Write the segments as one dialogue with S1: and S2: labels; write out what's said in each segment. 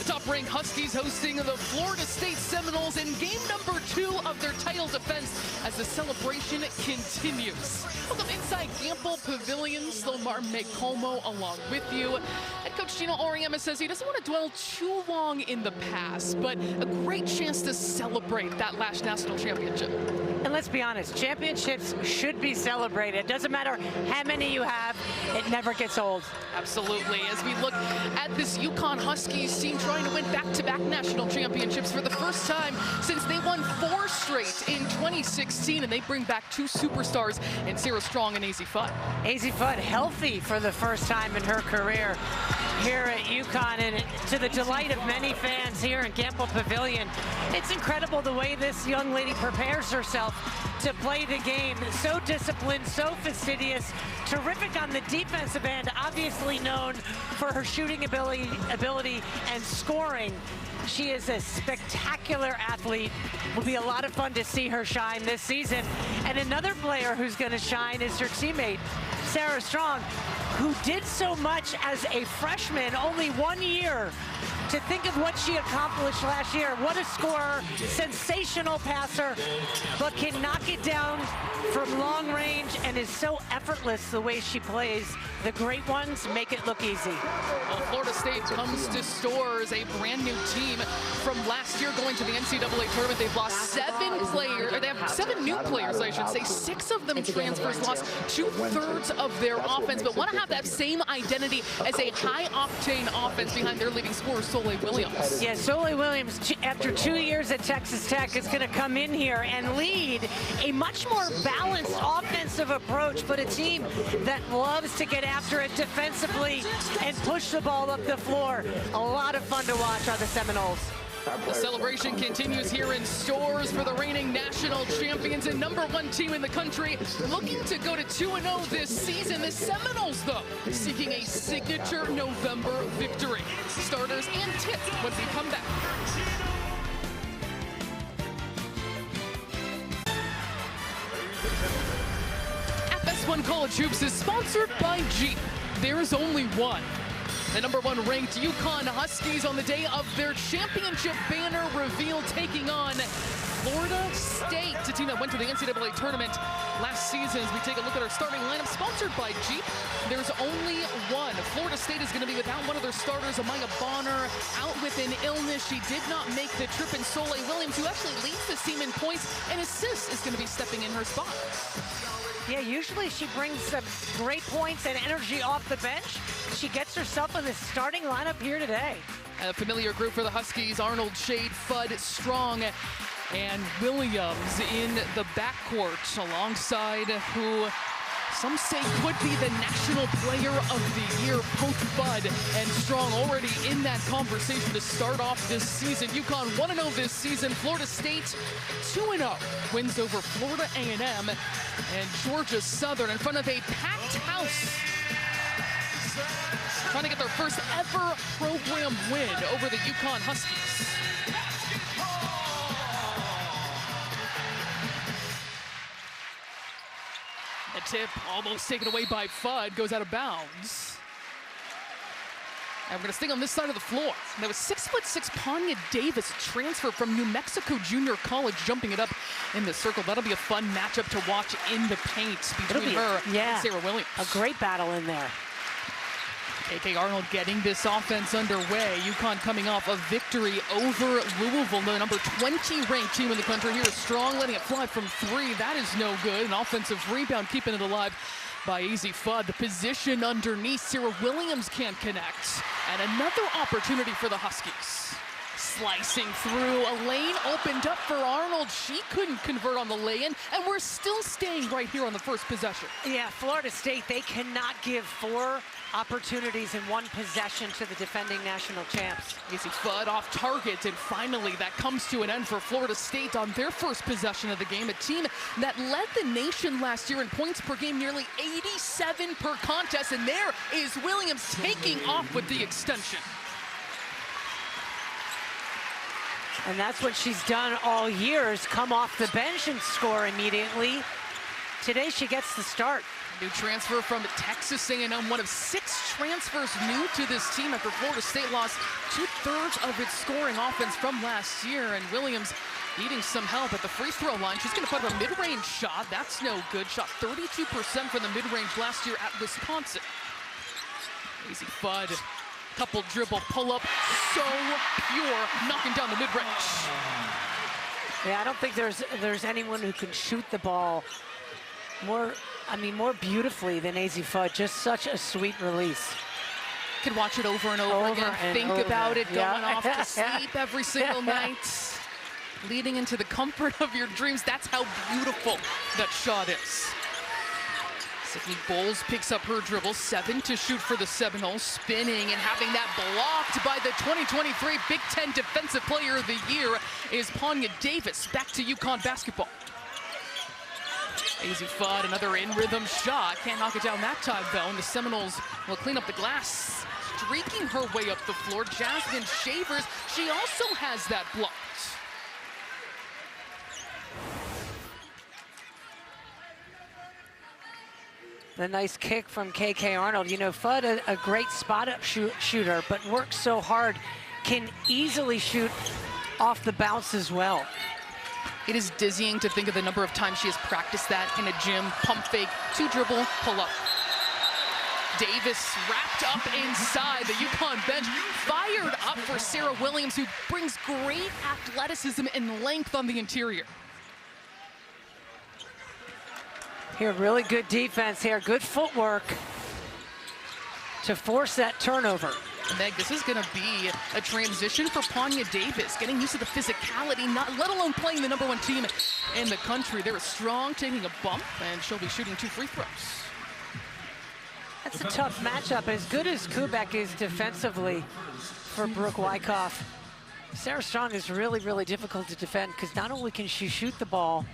S1: top-ranked Huskies hosting the Florida State Seminoles in game number 2 of their title defense as the celebration continues. Welcome inside Gamble Pavilion. Slomar Mekomo along with you. Head coach Auriemma says he doesn't want to dwell too long in the past, but a great chance to celebrate that last national championship.
S2: And let's be honest, championships should be celebrated. It doesn't matter how many you have, it never gets old.
S1: Absolutely. As we look at this UConn Huskies team trying to win back-to-back national championships for the first time since they won 4 straight in 2016, and they bring back 2 superstars in Sarah Strong and Azzi Fudd.
S2: Azzi Fudd healthy for the first time in her career here at UConn, and to the delight of many fans here in Gamble Pavilion. It's incredible the way this young lady prepares herself to play the game. So disciplined, so fastidious, terrific on the defensive end, obviously known for her shooting ability and scoring. She is a spectacular athlete. Will be a lot of fun to see her shine this season. And another player who's going to shine is her teammate, Sarah Strong, who did so much as a freshman, only 1 year. To think of what she accomplished last year. What a scorer, sensational passer, but can knock it down from long range and is so effortless the way she plays. The great ones make it look easy.
S1: Well, Florida State comes to Stores, a brand new team from last year going to the NCAA tournament. They've lost 7 players, or they have 7 new players, I should say. 6 of them transfers, lost 2/3 of their offense, but want to have that same identity as a high-octane offense behind their leading scorer, Soleil Williams.
S2: Yeah, Soleil Williams, after 2 years at Texas Tech, is going to come in here and lead a much more balanced offensive approach, but a team that loves to get after it defensively and push the ball up the floor. A lot of fun to watch are the Seminoles.
S1: The celebration continues here in Stores for the reigning national champions and #1 team in the country, looking to go to 2-0 this season. The Seminoles, though, seeking a signature November victory. Starters and tip when we come back. FS1 College Hoops is sponsored by Jeep. There is only one. The #1 ranked UConn Huskies on the day of their championship banner reveal, taking on Florida State, a team that went to the NCAA tournament last season. As we take a look at our starting lineup, sponsored by Jeep, there's only one. Florida State is going to be without one of their starters, Amaya Bonner, out with an illness. She did not make the trip, and Soleil Williams, who actually leads the team in points and assists, is going to be stepping in her spot.
S2: Yeah, usually she brings some great points and energy off the bench. She gets herself in the starting lineup here today.
S1: A familiar group for the Huskies: Arnold, Shade, Fudd, Strong, and Williams in the backcourt, alongside who some say could be the National Player of the Year, both Fudd and Strong already in that conversation to start off this season. UConn 1-0 this season. Florida State 2-0. Wins over Florida A&M and Georgia Southern in front of a packed house. Trying to get their first ever program win over the UConn Huskies. The tip almost taken away by Fudd, goes out of bounds. And we're going to stay on this side of the floor. That was 6'6" Panya Davis, transfer from New Mexico Junior College, jumping it up in the circle. That'll be a fun matchup to watch in the paint between her and Sarah Williams.
S2: A great battle in there.
S1: A.K. Arnold getting this offense underway. UConn coming off a victory over Louisville, the #20 ranked team in the country. Here is Strong, letting it fly from 3. That is no good. An offensive rebound, keeping it alive by Azzi Fudd. The position underneath, Sarah Williams can't connect. And another opportunity for the Huskies. Slicing through, a lane opened up for Arnold. She couldn't convert on the lay-in, and we're still staying right here on the first possession.
S2: Yeah, Florida State, they cannot give 4 opportunities in 1 possession to the defending national champs.
S1: Azzi Fudd off target, and finally that comes to an end for Florida State on their first possession of the game. A team that led the nation last year in points per game, nearly 87 per contest, and there is Williams taking off with the extension.
S2: And that's what she's done all year, is come off the bench and score immediately. Today she gets the start.
S1: New transfer from Texas A&M, one of 6 transfers new to this team after Florida State lost 2/3 of its scoring offense from last year. And Williams needing some help at the free throw line. She's going to put up a mid-range shot. That's no good. Shot 32% from the mid-range last year at Wisconsin. Azzi Fudd, couple dribble pull-up, so pure, knocking down the mid-range.
S2: Yeah, I don't think there's anyone who can shoot the ball more beautifully than Azzi Fudd. Just such a sweet release.
S1: Could watch it over and over again. Think about it, going off to sleep every single night, leading into the comfort of your dreams. That's how beautiful that shot is. Sydney Bowles picks up her dribble, 7 to shoot for the Seminoles, spinning and having that blocked by the 2023 Big Ten Defensive Player of the Year is Panya Davis. Back to UConn basketball. Azzi Fudd, another in-rhythm shot. Can't knock it down that time, though, and the Seminoles will clean up the glass. Streaking her way up the floor, Jasmine Shavers. She also has that blocked.
S2: The nice kick from KK Arnold. You know, Fudd, a great spot-up shooter, but works so hard, can easily shoot off the bounce as well.
S1: It is dizzying to think of the number of times she has practiced that in a gym. Pump fake, 2 dribble, pull up. Davis wrapped up inside the UConn bench, fired up for Sarah Williams, who brings great athleticism and length on the interior.
S2: Here, really good defense here, good footwork to force that turnover.
S1: Meg, this is going to be a transition for Panya Davis, getting used to the physicality, let alone playing the #1 team in the country. They're strong, taking a bump, and she'll be shooting 2 free throws.
S2: That's a tough matchup. As good as Kubek is defensively for Brooke Wyckoff, Sarah Strong is really, really difficult to defend because not only can she shoot the ball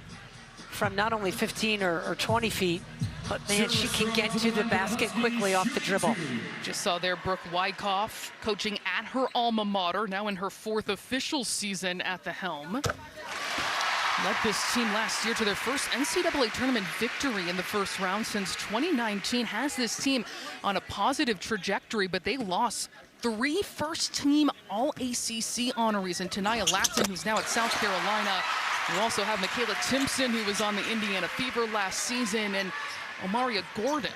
S2: from not only 15 or 20 feet, but man, she can get to the basket quickly off the dribble.
S1: Just saw there Brooke Wyckoff coaching at her alma mater, now in her 4th official season at the helm. Led this team last year to their first NCAA tournament victory in the first round since 2019. Has this team on a positive trajectory, but they lost 3 first-team All-ACC honorees, and Tanaya Latson, who's now at South Carolina. You also have Michaela Timpson, who was on the Indiana Fever last season, and Omaria Gordon.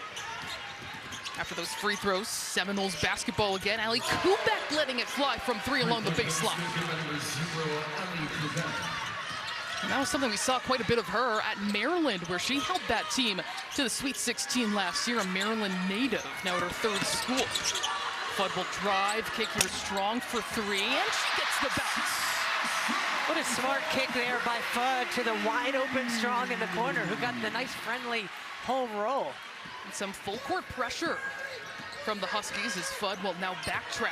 S1: After those free throws, Seminoles basketball again. Ali Kubek letting it fly from 3 along the baseline. And that was something we saw quite a bit of her at Maryland, where she held that team to the Sweet 16 last year, a Maryland native, now at her 3rd school. Fudd will drive, kick here strong for 3, and she gets the bounce.
S2: What a smart kick there by Fudd to the wide open Strong in the corner, who got the nice friendly home roll.
S1: And some full court pressure from the Huskies as Fudd will now backtrack.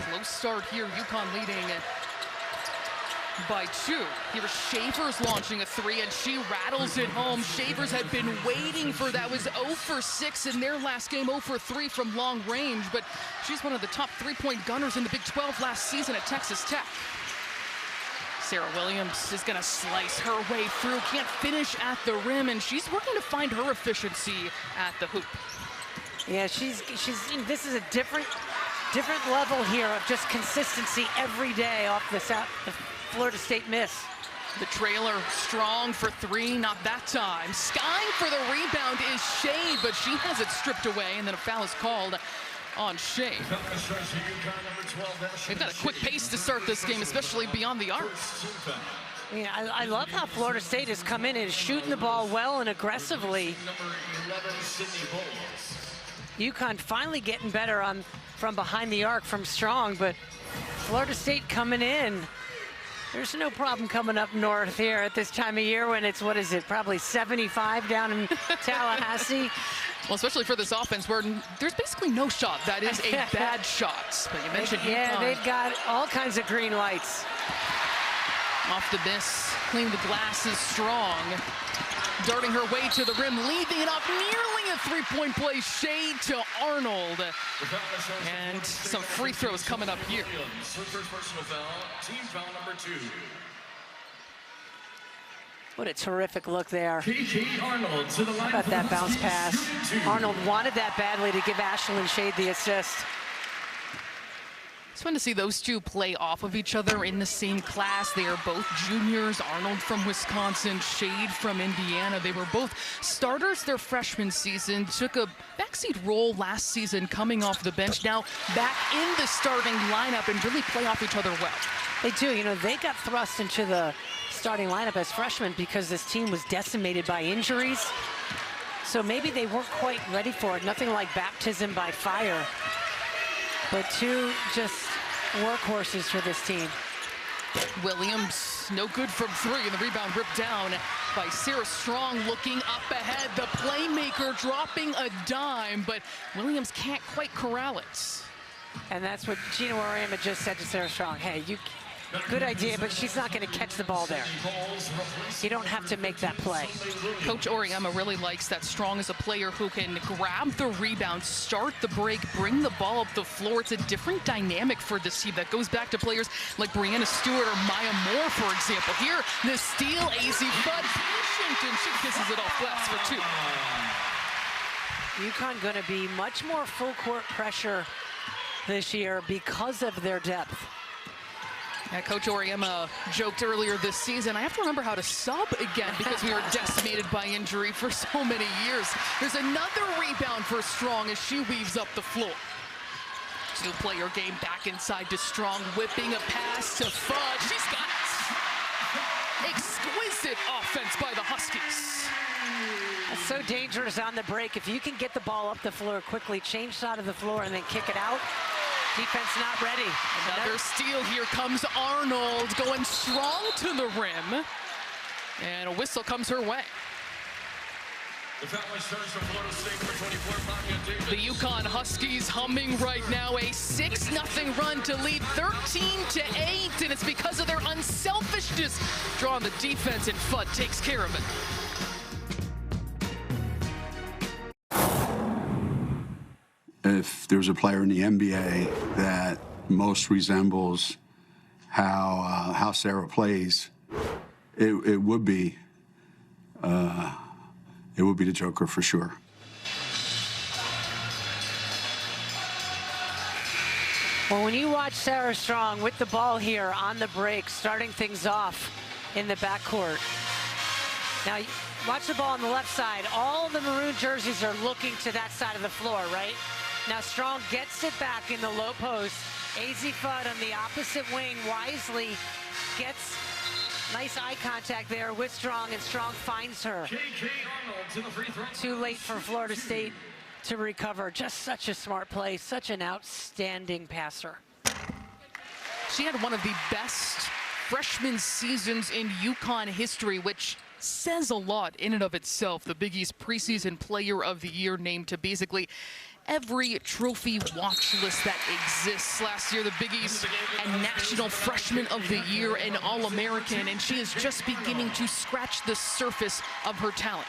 S1: Close start here, UConn leading by 2. Here's Shavers launching a 3, and she rattles it home. Shavers had been waiting for that, was 0 for 6 in their last game, 0 for 3 from long range, but she's one of the top 3-point gunners in the Big 12 last season at Texas Tech. Sarah Williams is going to slice her way through, can't finish at the rim, and she's working to find her efficiency at the hoop.
S2: Yeah, this is a different level here of just consistency every day off the Florida State miss.
S1: The trailer strong for 3, not that time. Skying for the rebound is Shea, but she has it stripped away, and then a foul is called on Shea. They've got a quick pace to start this game, especially beyond the arc.
S2: Yeah, I love how Florida State has come in and is shooting the ball well and aggressively. UConn finally getting better from behind the arc from Strong, but Florida State coming in. There's no problem coming up north here at this time of year when it's, what is it, probably 75 down in Tallahassee.
S1: Well, especially for this offense where there's basically no shot. That is a bad shot. But you mentioned UConn.
S2: They've got all kinds of green lights.
S1: Off the miss, clean the glass is Strong. Darting her way to the rim, leaving it up, nearly a 3-point play. Shea to Arnold. And some free throws coming up here.
S3: Personal foul, team foul number 2.
S2: What a terrific look there.
S3: Arnold to the line.
S2: How about that bounce pass? Arnold wanted that badly to give Ashlyn Shade the assist.
S1: It's fun to see those two play off of each other in the same class. They are both juniors. Arnold from Wisconsin, Shade from Indiana. They were both starters their freshman season, took a backseat role last season coming off the bench. Now back in the starting lineup and really play off each other well.
S2: They do. You know, they got thrust into the starting lineup as freshmen because this team was decimated by injuries. So maybe they weren't quite ready for it. Nothing like baptism by fire. But two just workhorses for this team.
S1: Williams, no good from three, and the rebound ripped down by Sarah Strong. Looking up ahead, the playmaker dropping a dime, but Williams can't quite corral it.
S2: And that's what Geno Auriemma just said to Sarah Strong. Hey, good idea, but she's not going to catch the ball there. You don't have to make that play.
S1: Coach Auriemma really likes that Strong is a player who can grab the rebound, start the break, bring the ball up the floor. It's a different dynamic for this team that goes back to players like Brianna Stewart or Maya Moore, for example. Here, the steal, Azzi, Fudd patient, and she kisses it off glass for two.
S2: UConn going to be much more full court pressure this year because of their depth.
S1: Yeah, Coach Auriemma joked earlier this season, I have to remember how to sub again because we were decimated by injury for so many years. There's another rebound for Strong as she weaves up the floor. Two-player game back inside to Strong, whipping a pass to Fudd. She's got it. Exquisite offense by the Huskies.
S2: That's so dangerous on the break. If you can get the ball up the floor quickly, change side of the floor, and then kick it out, defense not ready.
S1: Another steal. Here comes Arnold going strong to the rim. And a whistle comes her way. The UConn Huskies humming right now. A 6-0 run to lead 13-8. And it's because of their unselfishness. Drawing the defense, and Fudd takes care of it.
S4: If there's a player in the NBA that most resembles how Sarah plays, it would be the Joker for sure.
S2: Well, when you watch Sarah Strong with the ball here on the break, starting things off in the backcourt. Now, watch the ball on the left side. All the maroon jerseys are looking to that side of the floor, right? Now Strong gets it back in the low post. Azzi Fudd on the opposite wing wisely gets nice eye contact there with Strong, and Strong finds her. Too late for Florida State to recover. Just such a smart play, such an outstanding passer.
S1: She had one of the best freshman seasons in UConn history, which says a lot in and of itself. The Big East preseason player of the year named to basically every trophy watch list that exists. Last year, the Big East and National Freshman of the Year and All-American, and she is just beginning to scratch the surface of her talent.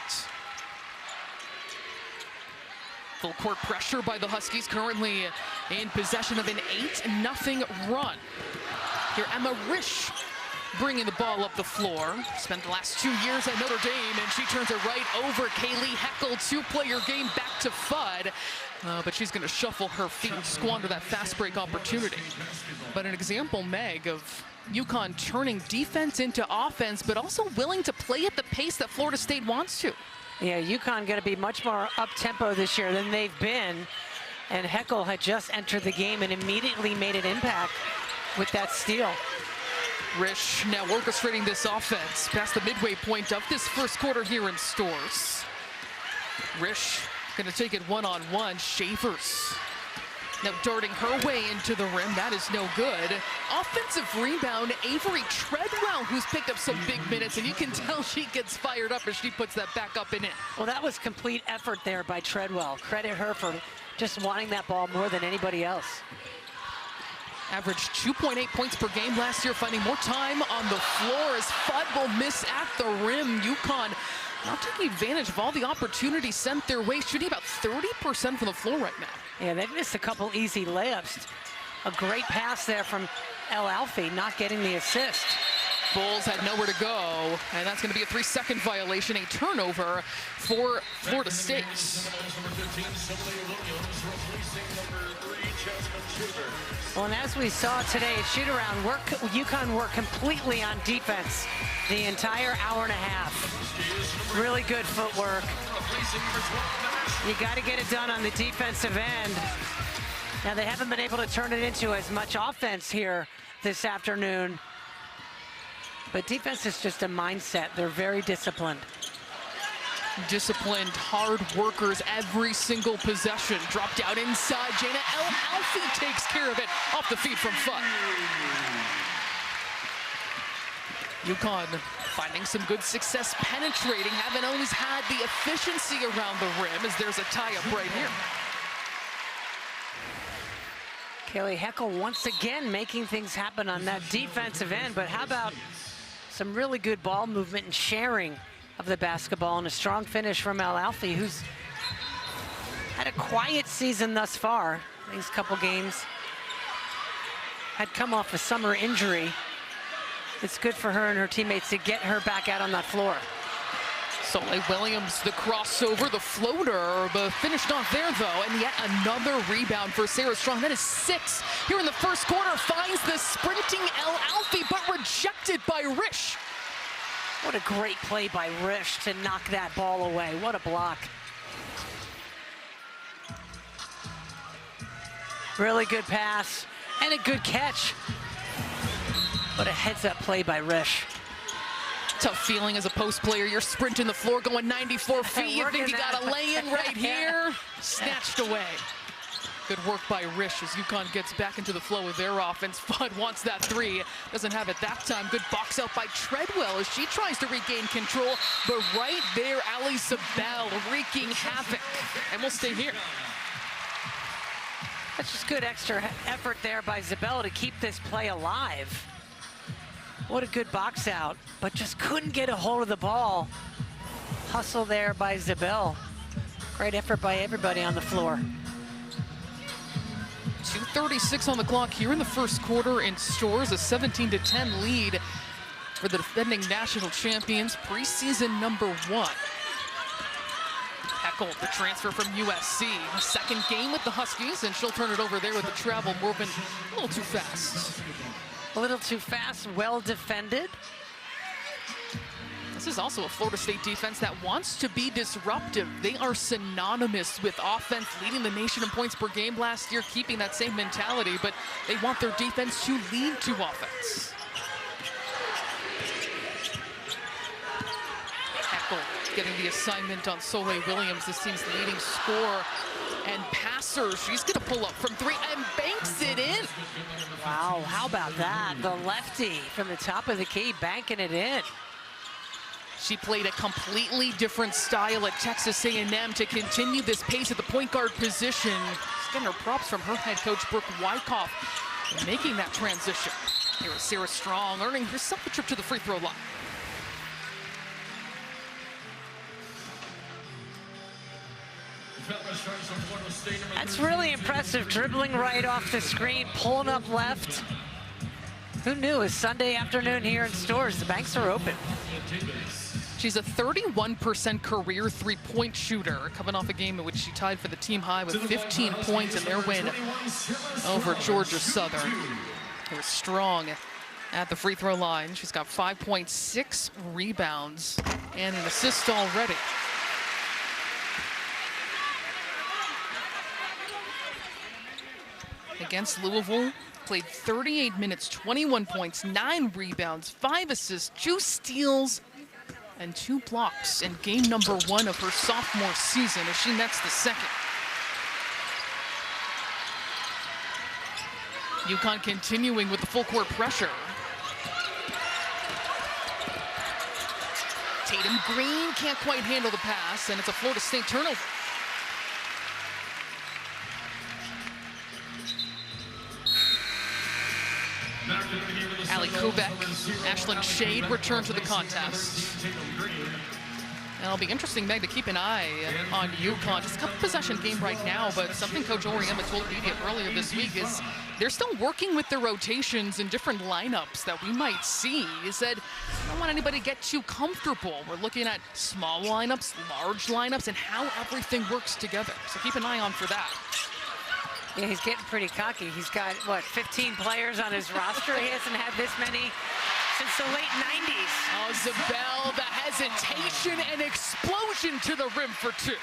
S1: Full court pressure by the Huskies, currently in possession of an 8-0 run. Here, Emma Risch bringing the ball up the floor. Spent the last 2 years at Notre Dame, and she turns it right over. Kaylee Heckel, two-player game back to Fudd. But she's going to shuffle her feet and squander that fast break opportunity. But an example, Meg, of UConn turning defense into offense, but also willing to play at the pace that Florida State wants to.
S2: Yeah, UConn going to be much more up-tempo this year than they've been. And Heckel had just entered the game and immediately made an impact with that steal.
S1: Risch now orchestrating this offense past the midway point of this first quarter here in Stores. Risch going to take it one-on-one. Shavers now darting her way into the rim. That is no good. Offensive rebound, Avery Treadwell, who's picked up some big minutes, and you can tell she gets fired up as she puts that back up and in.
S2: Well, that was complete effort there by Treadwell. Credit her for just wanting that ball more than anybody else.
S1: Averaged 2.8 points per game last year, finding more time on the floor as Fudd will miss at the rim. UConn not taking advantage of all the opportunities sent their way, shooting about 30% from the floor right now.
S2: Yeah, they've missed a couple easy layups. A great pass there from El Alfi, not getting the assist.
S1: Bulls had nowhere to go, and that's going to be a 3-second violation, a turnover for Florida State.
S2: Well, and as we saw today at shoot-around, UConn worked completely on defense the entire hour and a half. Really good footwork. You got to get it done on the defensive end. Now, they haven't been able to turn it into as much offense here this afternoon. But defense is just a mindset. They're very disciplined.
S1: Disciplined, hard workers every single possession. Dropped out inside. Geno takes care of it off the feet from Fudd. UConn finding some good success penetrating. Haven't always had the efficiency around the rim as there's a tie-up right here.
S2: Kaylee Heckel once again making things happen on that defensive end, but how about some really good ball movement and sharing of the basketball and a strong finish from Alfie, who's had a quiet season thus far. These couple games had come off a summer injury. It's good for her and her teammates to get her back out on that floor.
S1: Soleil Williams, the crossover, the floater, but finished off there though, and yet another rebound for Sarah Strong. That is 6 here in the first quarter. Finds the sprinting Alfie, but rejected by Risch.
S2: What a great play by Risch to knock that ball away. What a block. Really good pass and a good catch. What a heads-up play by Risch.
S1: Tough feeling as a post player. You're sprinting the floor going 94 feet. You think you got a lay-in right here. Snatched away. Good work by Risch as UConn gets back into the flow of their offense. Fudd wants that 3. Doesn't have it that time. Good box out by Treadwell as she tries to regain control. But right there, Ali Zabel wreaking havoc. And we'll stay here.
S2: That's just good extra effort there by Zabel to keep this play alive. What a good box out, but just couldn't get a hold of the ball. Hustle there by Zabel. Great effort by everybody on the floor.
S1: 2:36 on the clock here in the first quarter in Stores, a 17-10 lead for the defending national champions, preseason number 1. Heckel, the transfer from USC, second game with the Huskies, and she'll turn it over there with the travel movement a little too fast.
S2: A little too fast, well defended.
S1: This is also a Florida State defense that wants to be disruptive. They are synonymous with offense, leading the nation in points per game last year, keeping that same mentality, but they want their defense to lead to offense. Heckel getting the assignment on Soleil Williams, this team's leading scorer and passer. She's gonna pull up from 3 and banks it in.
S2: Wow, how about that? The lefty from the top of the key, banking it in.
S1: She played a completely different style at Texas A&M to continue this pace at the point guard position. She's getting her props from her head coach, Brooke Wyckoff, making that transition. Here is Sarah Strong, earning herself a trip to the free throw line.
S2: That's really impressive, dribbling right off the screen, pulling up left. Who knew? It's Sunday afternoon here in Stores. The banks are open.
S1: She's a 31% career three-point shooter, coming off a game in which she tied for the team high with 15 points in their win over Georgia Southern. It was Strong at the free throw line. She's got 5.6 rebounds and an assist already. Against Louisville, played 38 minutes, 21 points, 9 rebounds, 5 assists, 2 steals, and 2 blocks in game number 1 of her sophomore season as she nets the second. UConn continuing with the full court pressure. Tatum Green can't quite handle the pass, and it's a Florida State turnover. Ali Kubek, Ashlyn Shade return to the contest. It'll be interesting, Meg, to keep an eye on UConn. Just a couple possession game right now, but something Coach Auriemma told media earlier this week is they're still working with their rotations and different lineups that we might see. He said, I don't want anybody to get too comfortable. We're looking at small lineups, large lineups, and how everything works together. So keep an eye on for that.
S2: Yeah, he's getting pretty cocky. He's got, what, 15 players on his roster? He hasn't had this many since the late 90s.
S1: Oh, Zabel, the hesitation and explosion to the rim for two.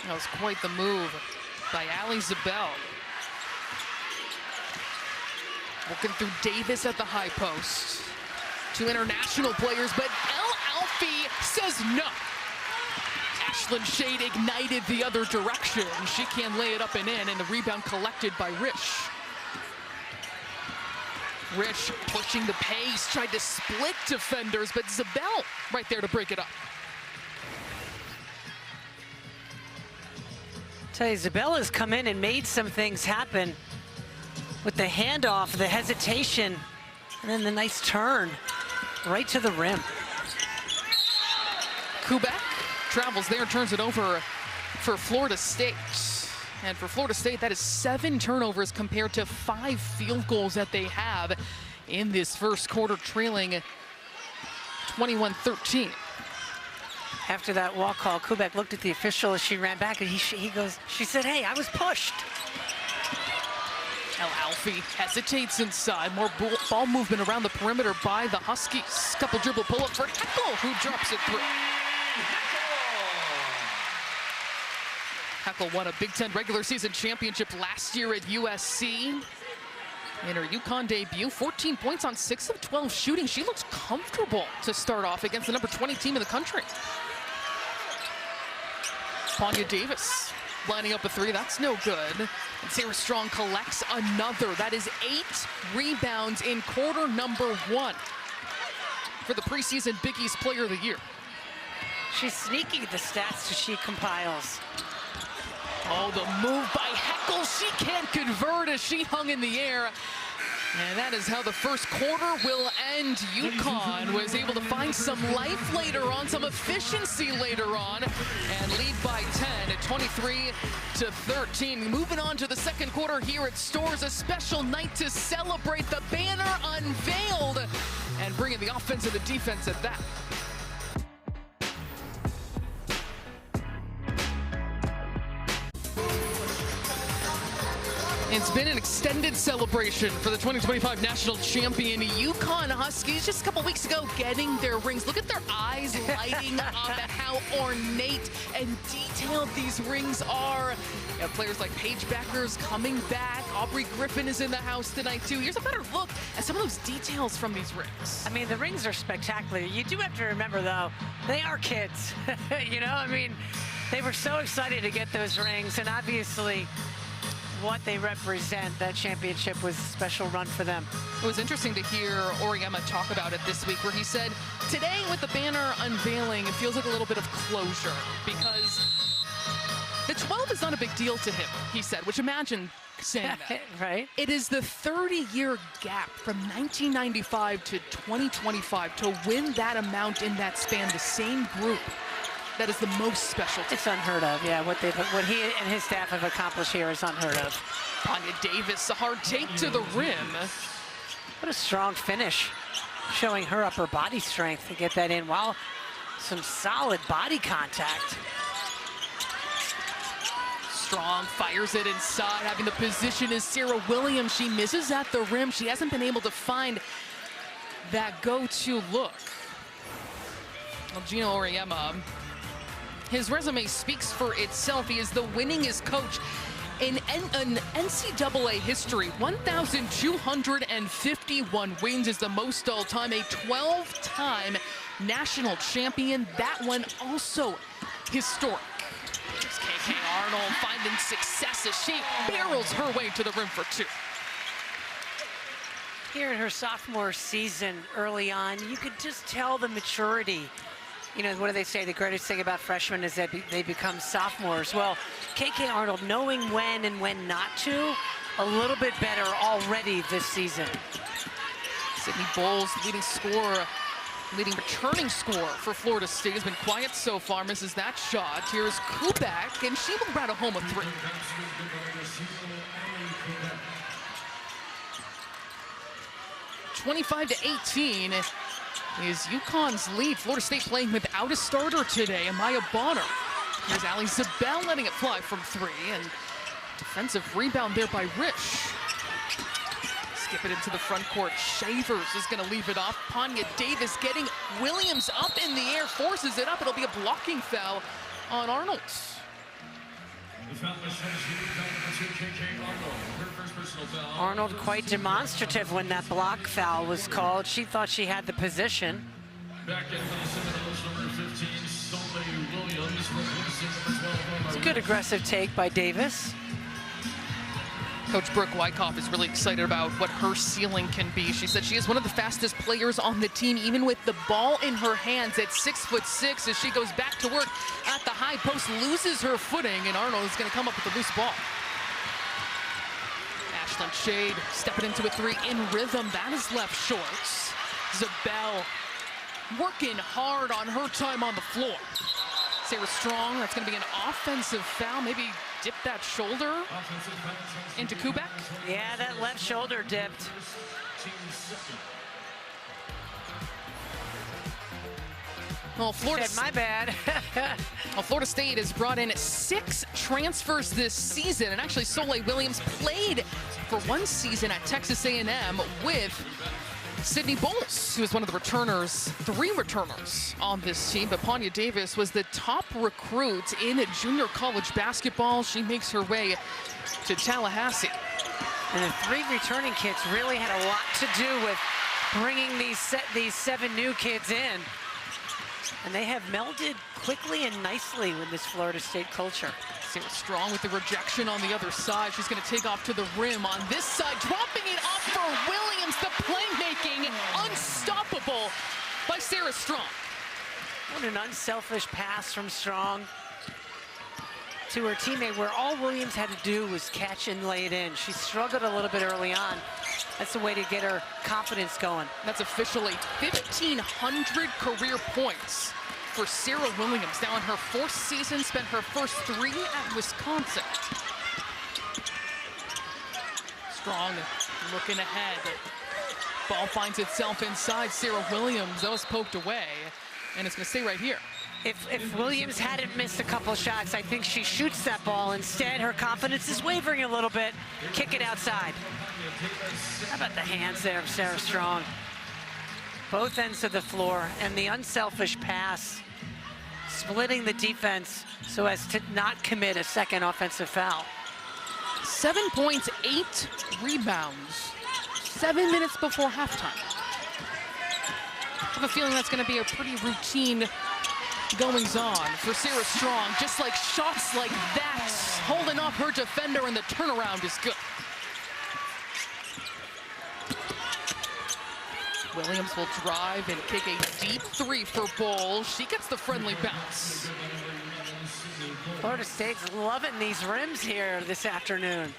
S1: That was quite the move by Ali Zabel. Working through Davis at the high post. Two international players, but El Alfie says no. Ashlyn Shade ignited the other direction. She can lay it up and in, and the rebound collected by Rich. Rich pushing the pace, tried to split defenders, but Zabel right there to break it up.
S2: Tell you, Zabel has come in and made some things happen with the handoff, the hesitation, and then the nice turn right to the rim.
S1: Kubek travels there, turns it over for Florida State. And for Florida State, that is 7 turnovers compared to 5 field goals that they have in this first quarter, trailing 21-13.
S2: After that walk call, Kubek looked at the official as she ran back, and he goes, she said, hey, I was pushed.
S1: El Alfie hesitates inside. More ball movement around the perimeter by the Huskies. Couple dribble pull-up for Heckel, who drops it through. Heckel won a Big Ten regular season championship last year at USC. In her UConn debut, 14 points on 6 of 12 shooting. She looks comfortable to start off against the number 20 team in the country. Panya Davis lining up a 3, that's no good. And Sarah Strong collects another. That is 8 rebounds in quarter number 1 for the preseason Big East Player of the Year.
S2: She's sneaky, the stats she compiles.
S1: Oh, the move by Heckel. She can't convert as she hung in the air. And that is how the first quarter will end. UConn was able to find some life later on, some efficiency later on, and lead by 10 at 23-13. Moving on to the second quarter here at Storrs, a special night to celebrate the banner unveiled and bringing the offense and the defense at that. It's been an extended celebration for the 2025 national champion UConn Huskies. Just a couple weeks ago, getting their rings. Look at their eyes lighting up at how ornate and detailed these rings are. You have players like Paige Beckers coming back. Aubrey Griffin is in the house tonight, too. Here's a better look at some of those details from these rings.
S2: I mean, the rings are spectacular. You do have to remember, though, they are kids. You know, I mean, they were so excited to get those rings, and obviously what they represent, that championship was a special run for them.
S1: It was interesting to hear Auriemma talk about it this week, where he said, today with the banner unveiling, it feels like a little bit of closure, because the 12 is not a big deal to him, he said, which imagine saying that.
S2: Right.
S1: It is the 30-year gap from 1995 to 2025 to win that amount in that span, the same group. That is the most special.
S2: It's unheard of, yeah. What he and his staff have accomplished here is unheard of.
S1: Panya Davis, a hard take to the rim.
S2: What a strong finish, showing her upper body strength to get that in. Wow, some solid body contact.
S1: Strong fires it inside, having the position is Sarah Williams. She misses at the rim. She hasn't been able to find that go-to look. Well, Geno Auriemma, his resume speaks for itself. He is the winningest coach in NCAA history. 1,251 wins is the most all-time. A 12-time national champion. That one also historic. Here's KK Arnold finding success as she barrels her way to the rim for 2.
S2: Here in her sophomore season early on, you could just tell the maturity. You know, what do they say? The greatest thing about freshmen is that they become sophomores. Well, KK Arnold knowing when and when not to, a little bit better already this season.
S1: Sydney Bowles, leading returning scorer for Florida State, has been quiet so far, misses that shot. Here's Kubak, and she will rattle home a three. 25-18 is UConn's lead. Florida State playing without a starter today, Amaya Bonner. Here's Ali Zabel letting it fly from three, and defensive rebound there by Risch. Skip it into the front court. Shavers is going to leave it off. Panya Davis getting Williams up in the air, forces it up. It'll be a blocking foul on Arnold.
S2: Arnold quite demonstrative when that block foul was called. She thought she had the position. It's a good aggressive take by Davis.
S1: Coach Brooke Wyckoff is really excited about what her ceiling can be. She said she is one of the fastest players on the team, even with the ball in her hands at 6'6", as she goes back to work at the high post, loses her footing, and Arnold is going to come up with a loose ball. Ashlyn Shade stepping into a three in rhythm. That is left short. Zabel working hard on her time on the floor. Sarah Strong, that's going to be an offensive foul. Maybe dip that shoulder into Kubak.
S2: Yeah, that left shoulder dipped.
S1: Well,
S2: my bad.
S1: Well, Florida State has brought in 6 transfers this season, and actually Soleil Williams played for one season at Texas A&M with Sydney Bowles, who was one of the returners, 3 returners on this team. But Panya Davis was the top recruit in junior college basketball. She makes her way to Tallahassee.
S2: And the 3 returning kids really had a lot to do with bringing these 7 new kids in. And they have melded quickly and nicely with this Florida State culture.
S1: Sarah Strong with the rejection on the other side. She's going to take off to the rim on this side, dropping it off for Williams. The playmaking, unstoppable by Sarah Strong.
S2: What an unselfish pass from Strong to her teammate, where all Williams had to do was catch and lay it in. She struggled a little bit early on. That's the way to get her confidence going.
S1: That's officially 1,500 career points for Sarah Williams. Now in her 4th season, spent her first 3 at Wisconsin. Strong looking ahead. Ball finds itself inside Sarah Williams. That was poked away, and it's going to stay right here.
S2: If Williams hadn't missed a couple shots, I think she shoots that ball. Instead, her confidence is wavering a little bit. Kick it outside. How about the hands there of Sarah Strong? Both ends of the floor, and the unselfish pass, splitting the defense so as to not commit a second offensive foul.
S1: 7 points, 8 rebounds, 7 minutes before halftime. I have a feeling that's going to be a pretty routine goings-on for Sarah Strong. Just like shots like that, holding off her defender, and the turnaround is good. Williams will drive and kick a deep 3 for Bowles. She gets the friendly bounce.
S2: Florida State's loving these rims here this afternoon.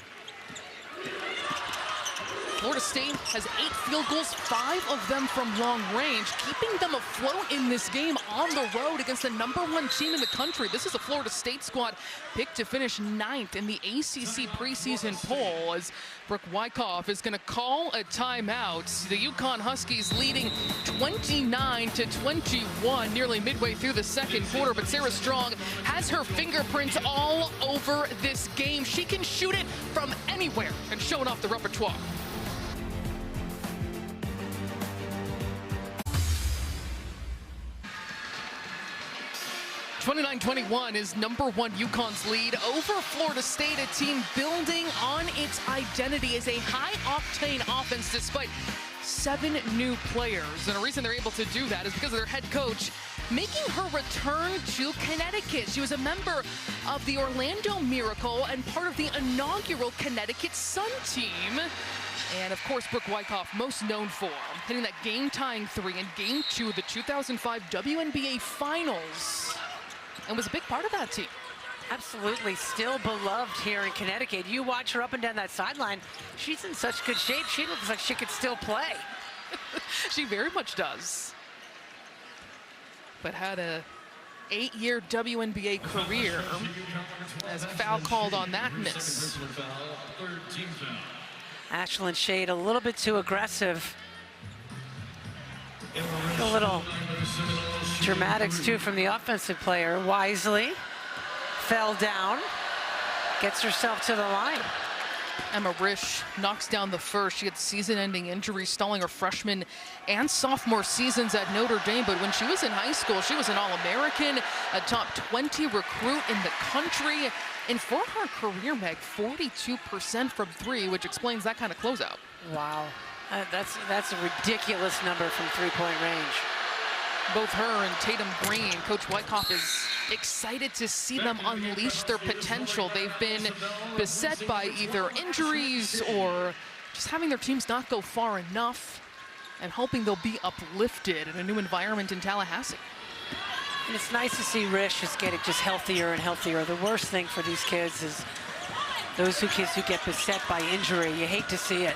S1: Florida State has 8 field goals, 5 of them from long range, keeping them afloat in this game on the road against the #1 team in the country. This is a Florida State squad picked to finish 9th in the ACC preseason poll, as Brooke Wyckoff is going to call a timeout. The UConn Huskies leading 29-21, nearly midway through the second quarter, but Sarah Strong has her fingerprints all over this game. She can shoot it from anywhere and showing off the repertoire. 29-21 is #1 UConn's lead over Florida State, a team building on its identity as a high-octane offense despite 7 new players. And the reason they're able to do that is because of their head coach making her return to Connecticut. She was a member of the Orlando Miracle and part of the inaugural Connecticut Sun team. And of course, Brooke Wyckoff, most known for hitting that game-tying 3 in Game 2 of the 2005 WNBA Finals, and was a big part of that team.
S2: Absolutely, still beloved here in Connecticut. You watch her up and down that sideline, she's in such good shape. She looks like she could still play.
S1: She very much does. But had a 8-year WNBA career as a foul called on that miss.
S2: Ashlyn Shade a little bit too aggressive. A little dramatics too from the offensive player. Wisely fell down, gets herself to the line.
S1: Emma Risch knocks down the first. She had season-ending injuries stalling her freshman and sophomore seasons at Notre Dame, but when she was in high school, she was an All-American, a top 20 recruit in the country. And for her career, Meg, 42% from three, which explains that kind of closeout.
S2: Wow, that's a ridiculous number from three-point range.
S1: Both her and Tatum Green, Coach Wyckoff is excited to see them unleash their potential. They've been beset by either injuries or just having their teams not go far enough, and hoping they'll be uplifted in a new environment in Tallahassee.
S2: And it's nice to see Risch is getting just healthier and healthier. The worst thing for these kids is those kids who get beset by injury. You hate to see it.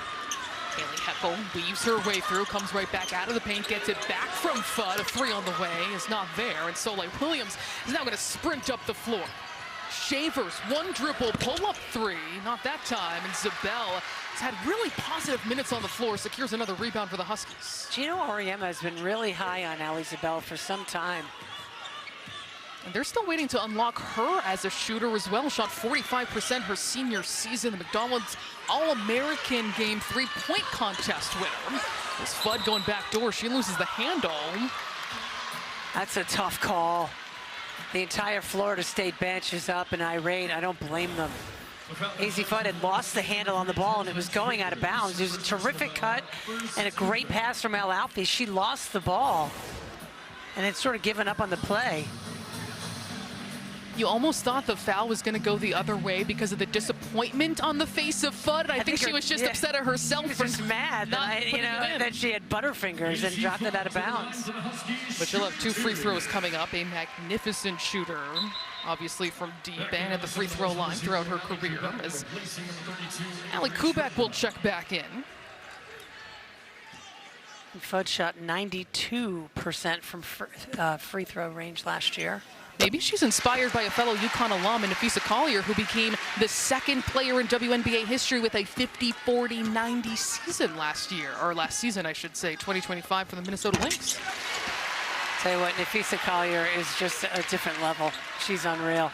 S1: Haley Heckel weaves her way through, comes right back out of the paint, gets it back from Fudd. A three on the way is not there, and Soleil Williams is now going to sprint up the floor. Shavers, one dribble, pull-up three, not that time, and Zabel has had really positive minutes on the floor, secures another rebound for the Huskies.
S2: Geno Auriemma has been really high on Ali Zabel for some time.
S1: And they're still waiting to unlock her as a shooter as well. Shot 45% her senior season. The McDonald's All-American game three-point contest winner. This Fudd going backdoor. She loses the handle.
S2: That's a tough call. The entire Florida State bench is up and irate. I don't blame them. Azzi Fudd had lost the handle on the ball and it was going out of bounds. It was a terrific cut and a great pass from El Alfie. She lost the ball and had sort of given up on the play.
S1: You almost thought the foul was going to go the other way because of the disappointment on the face of Fudd. I think she was just upset at herself.
S2: She was just mad that she had butterfingers and dropped it out of bounds.
S1: But she'll have two free throws coming up. A magnificent shooter, obviously from deep and at the free throw line throughout her career. As Ali Kubek will check back in.
S2: Fudd shot 92% from free throw range last year.
S1: Maybe she's inspired by a fellow UConn alum, Nafisa Collier, who became the second player in WNBA history with a 50-40-90 season last season, I should say, 2025 for the Minnesota Lynx.
S2: Tell you what, Nafisa Collier is just a different level. She's unreal.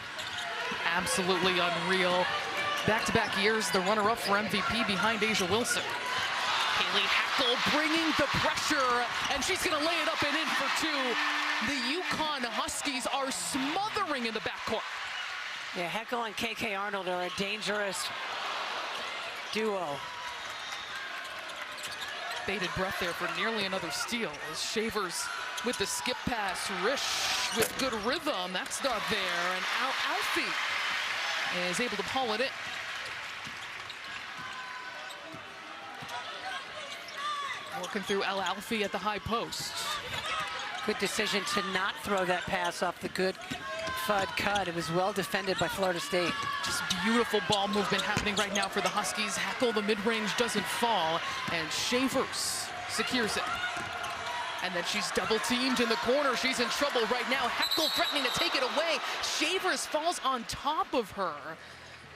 S1: Absolutely unreal. Back-to-back years, the runner-up for MVP behind Asia Wilson. Haley Heckel bringing the pressure, and she's going to lay it up and in for two. The UConn Huskies are smothering in the backcourt.
S2: Yeah, Heckel and KK Arnold are a dangerous duo.
S1: Bated breath there for nearly another steal as Shavers with the skip pass. Risch with good rhythm. That's not there. And Alfie is able to pull it in. Working through El Alfie at the high post.
S2: Good decision to not throw that pass off the good Fudd cut. It was well defended by Florida State.
S1: Just beautiful ball movement happening right now for the Huskies. Heckel, the mid-range doesn't fall, and Shavers secures it. And then she's double-teamed in the corner. She's in trouble right now. Heckel threatening to take it away. Shavers falls on top of her.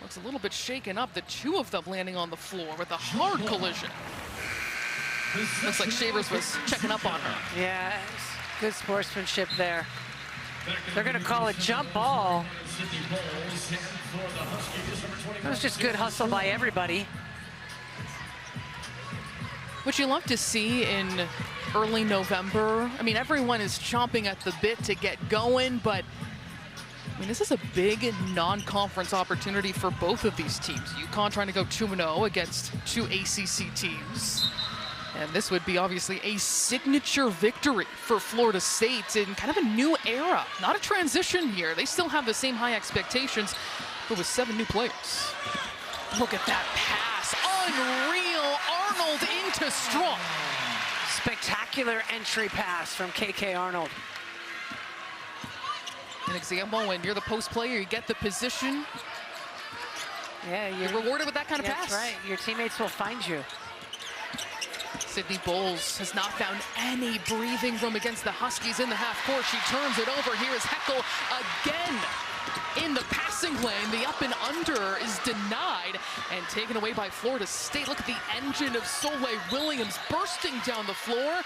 S1: Looks a little bit shaken up. The two of them landing on the floor with a hard collision. Looks like Shavers was checking up on her.
S2: Yeah, good sportsmanship there. They're going to call it jump ball. That was just good hustle by everybody.
S1: What you love to see in early November, I mean, everyone is chomping at the bit to get going, but I mean, this is a big non-conference opportunity for both of these teams. UConn trying to go 2-0 against two ACC teams. And this would be obviously a signature victory for Florida State in kind of a new era. Not a transition here. They still have the same high expectations, but with 7 new players. Look at that pass. Unreal. Arnold into Strong.
S2: Spectacular entry pass from KK Arnold.
S1: An example, when you're the post player, you get the position.
S2: Yeah,
S1: you're rewarded with that kind of pass.
S2: That's right. Your teammates will find you.
S1: Sydney Bowles has not found any breathing room against the Huskies in the half court. She turns it over. Here is Heckel again in the passing lane. The up and under is denied and taken away by Florida State. Look at the engine of Solway Williams bursting down the floor.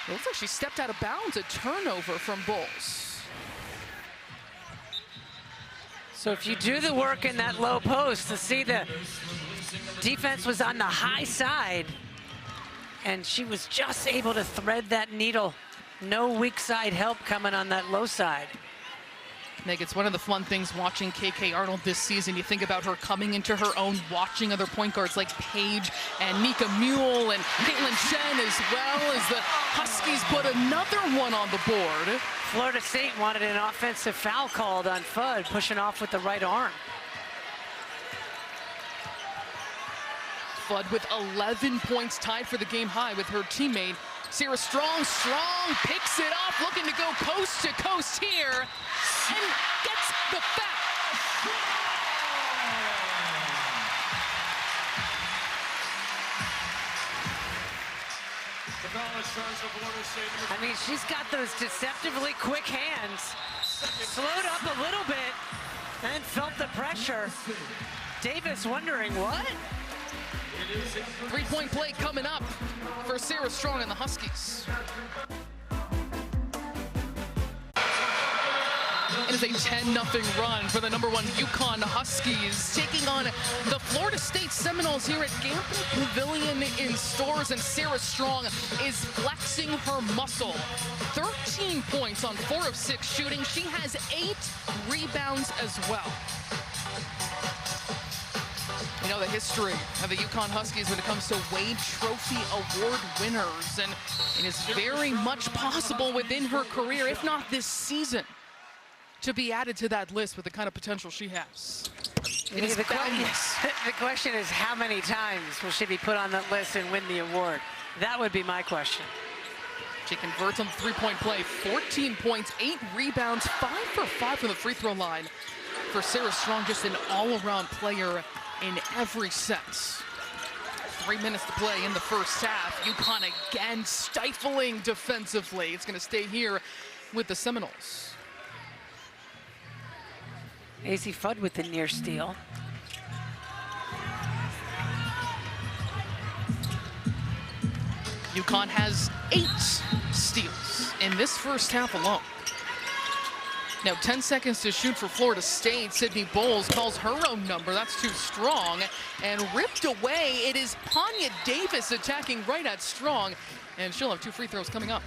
S1: It looks like she stepped out of bounds. A turnover from Bowles.
S2: So if you do the work in that low post, to see the defense was on the high side, and she was just able to thread that needle. No weak side help coming on that low side.
S1: Nick, it's one of the fun things watching KK Arnold this season. You think about her coming into her own, watching other point guards like Paige and Nika Mule and Caitlin Shen, as well as the Huskies put another one on the board.
S2: Florida State wanted an offensive foul called on Fudd, pushing off with the right arm.
S1: Fudd with 11 points, tied for the game high with her teammate Sarah Strong. Strong picks it off, looking to go coast to coast here, and gets the foul.
S2: I mean, she's got those deceptively quick hands. Slowed up a little bit and felt the pressure. Davis wondering what?
S1: Three-point play coming up for Sarah Strong and the Huskies. It is a 10-0 run for the #1 UConn Huskies, taking on the Florida State Seminoles here at Gamble Pavilion in Stores, and Sarah Strong is flexing her muscle. 13 points on 4 of 6 shooting. She has 8 rebounds as well. You know the history of the UConn Huskies when it comes to Wade Trophy Award winners, and it is very much possible within her career, if not this season, to be added to that list with the kind of potential she has. It is boundless.
S2: The question is, how many times will she be put on that list and win the award? That would be my question.
S1: She converts on the three-point play, 14 points, 8 rebounds, 5 for 5 from the free throw line. For Sarah Strong, just an all-around player in every sense. 3 minutes to play in the first half. UConn again stifling defensively. It's going to stay here with the Seminoles.
S2: Azzi Fudd with the near steal.
S1: UConn has 8 steals in this first half alone. Now 10 seconds to shoot for Florida State. Sydney Bowles calls her own number. That's too strong. And ripped away, it is Panya Davis attacking right at Strong. And she'll have 2 free throws coming up.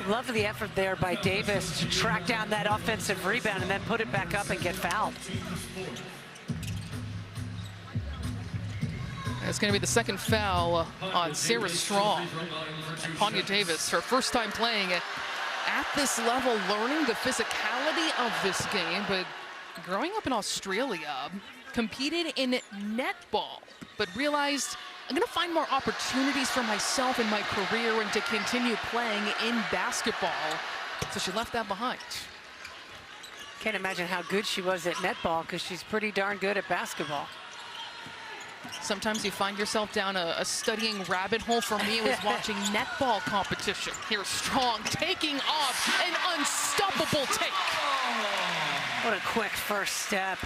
S2: Love the effort there by Davis to track down that offensive rebound and then put it back up and get fouled.
S1: It's going to be the second foul on Sarah Strong. And Panya Davis, her first time playing at this level, learning the physicality of this game, but growing up in Australia, competed in netball, but realized I'm going to find more opportunities for myself in my career and to continue playing in basketball. So she left that behind.
S2: Can't imagine how good she was at netball, because she's pretty darn good at basketball.
S1: Sometimes you find yourself down a studying rabbit hole. For me, it was watching netball competition. Here's Strong taking off, an unstoppable take.
S2: What a quick first step.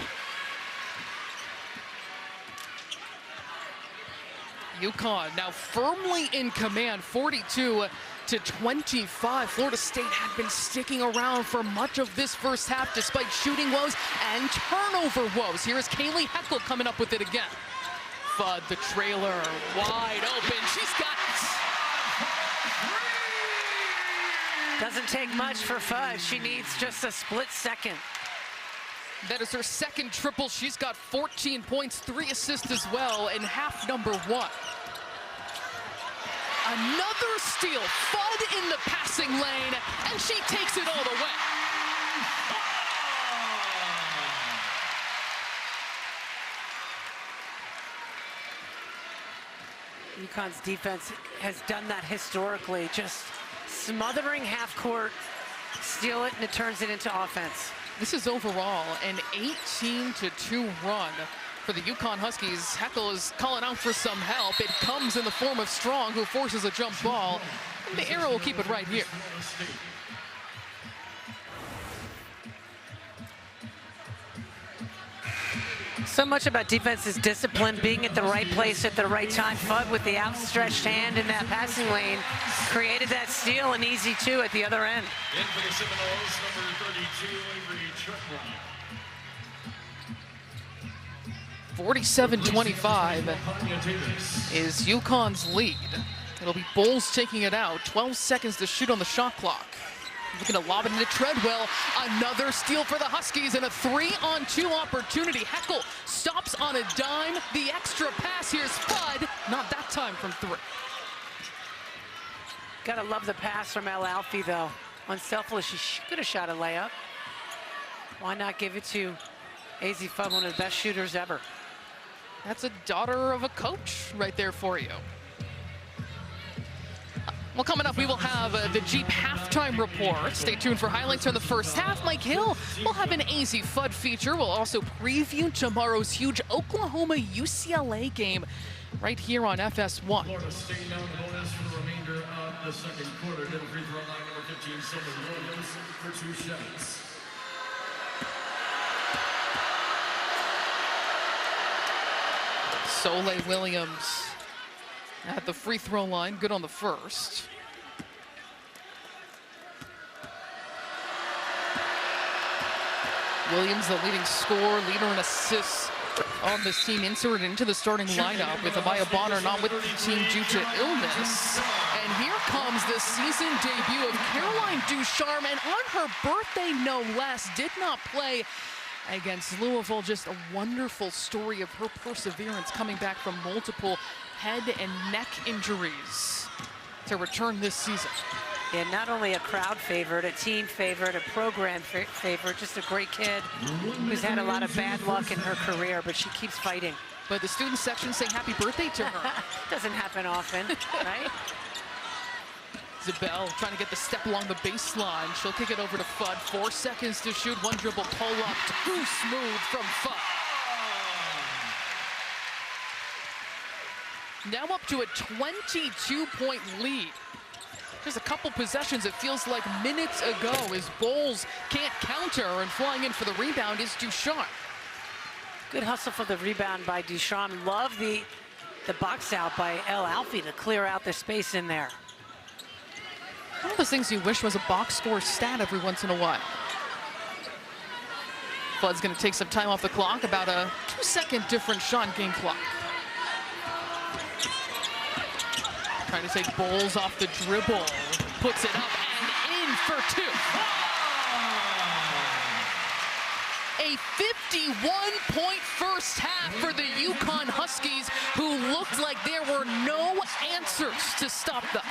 S1: UConn now firmly in command, 42-25. Florida State had been sticking around for much of this first half despite shooting woes and turnover woes. Here is Kaylee Heckel coming up with it again. Fudd, the trailer, wide open. She's got it.
S2: Doesn't take much for Fudd. She needs just a split second.
S1: That is her second triple. She's got 14 points, 3 assists as well in half number 1. Another steal. Fudd in the passing lane, and she takes it all the way.
S2: UConn's defense has done that historically, just smothering half court, steal it, and it turns it into offense.
S1: This is overall an 18-2 run For the UConn Huskies, Heckel is calling out for some help. It comes in the form of Strong, who forces a jump ball. And the arrow will keep it right here.
S2: So much about defense is discipline, being at the right place at the right time. Fudd with the outstretched hand in that passing lane created that steal, and easy two at the other end.
S3: In for the Seminoles, number 32, Avery Chukwu.
S1: 47-25 is UConn's lead. It'll be Bowles taking it out. 12 seconds to shoot on the shot clock. Looking to lob it into Treadwell. Another steal for the Huskies and a 3-on-2 opportunity. Heckel stops on a dime. The extra pass, here's Fudd. Not that time from 3.
S2: Gotta love the pass from El Alfie, though. Unselfish, she could have shot a layup. Why not give it to Azzi Fudd, one of the best shooters ever?
S1: That's a daughter of a coach right there for you. Well, coming up, we will have the Jeep halftime report. Stay tuned for highlights from the first half. Mike Hill will have an Azzi Fudd feature. We'll also preview tomorrow's huge Oklahoma-UCLA game right here on FS1.
S3: Florida State now in the bonus for the remainder of the second quarter. Middle free throw line, number 15, Sylvan Williams for 2 shots.
S1: Soleil Williams at the free throw line, good on the first. Williams, the leading scorer, leader in assists on this team, inserted into the starting lineup with Amaya Bonner not with the team due to illness. And here comes the season debut of Caroline Ducharme, and on her birthday, no less, did not play against Louisville. Just a wonderful story of her perseverance coming back from multiple head and neck injuries to return this season.
S2: Yeah, not only a crowd favorite, a team favorite, a program favorite, just a great kid who's had a lot of bad luck in her career, but she keeps fighting.
S1: But the student section saying happy birthday to her.
S2: Doesn't happen often, right?
S1: Zabel trying to get the step along the baseline. She'll kick it over to Fudd. 4 seconds to shoot. One dribble pull up. Too smooth from Fudd. Now up to a 22-point lead. Just a couple possessions, it feels like minutes ago, as Bowles can't counter, and flying in for the rebound is Ducharme.
S2: Good hustle for the rebound by Ducharme. Love the box out by El Alfie to clear out the space in there.
S1: One of those things you wish was a box score stat every once in a while. Fudd's going to take some time off the clock, about a 2-second difference shot game clock. Trying to take Bowles off the dribble, puts it up and in for 2. A 51-point first half for the UConn Huskies, who looked like there were no answers to stop them.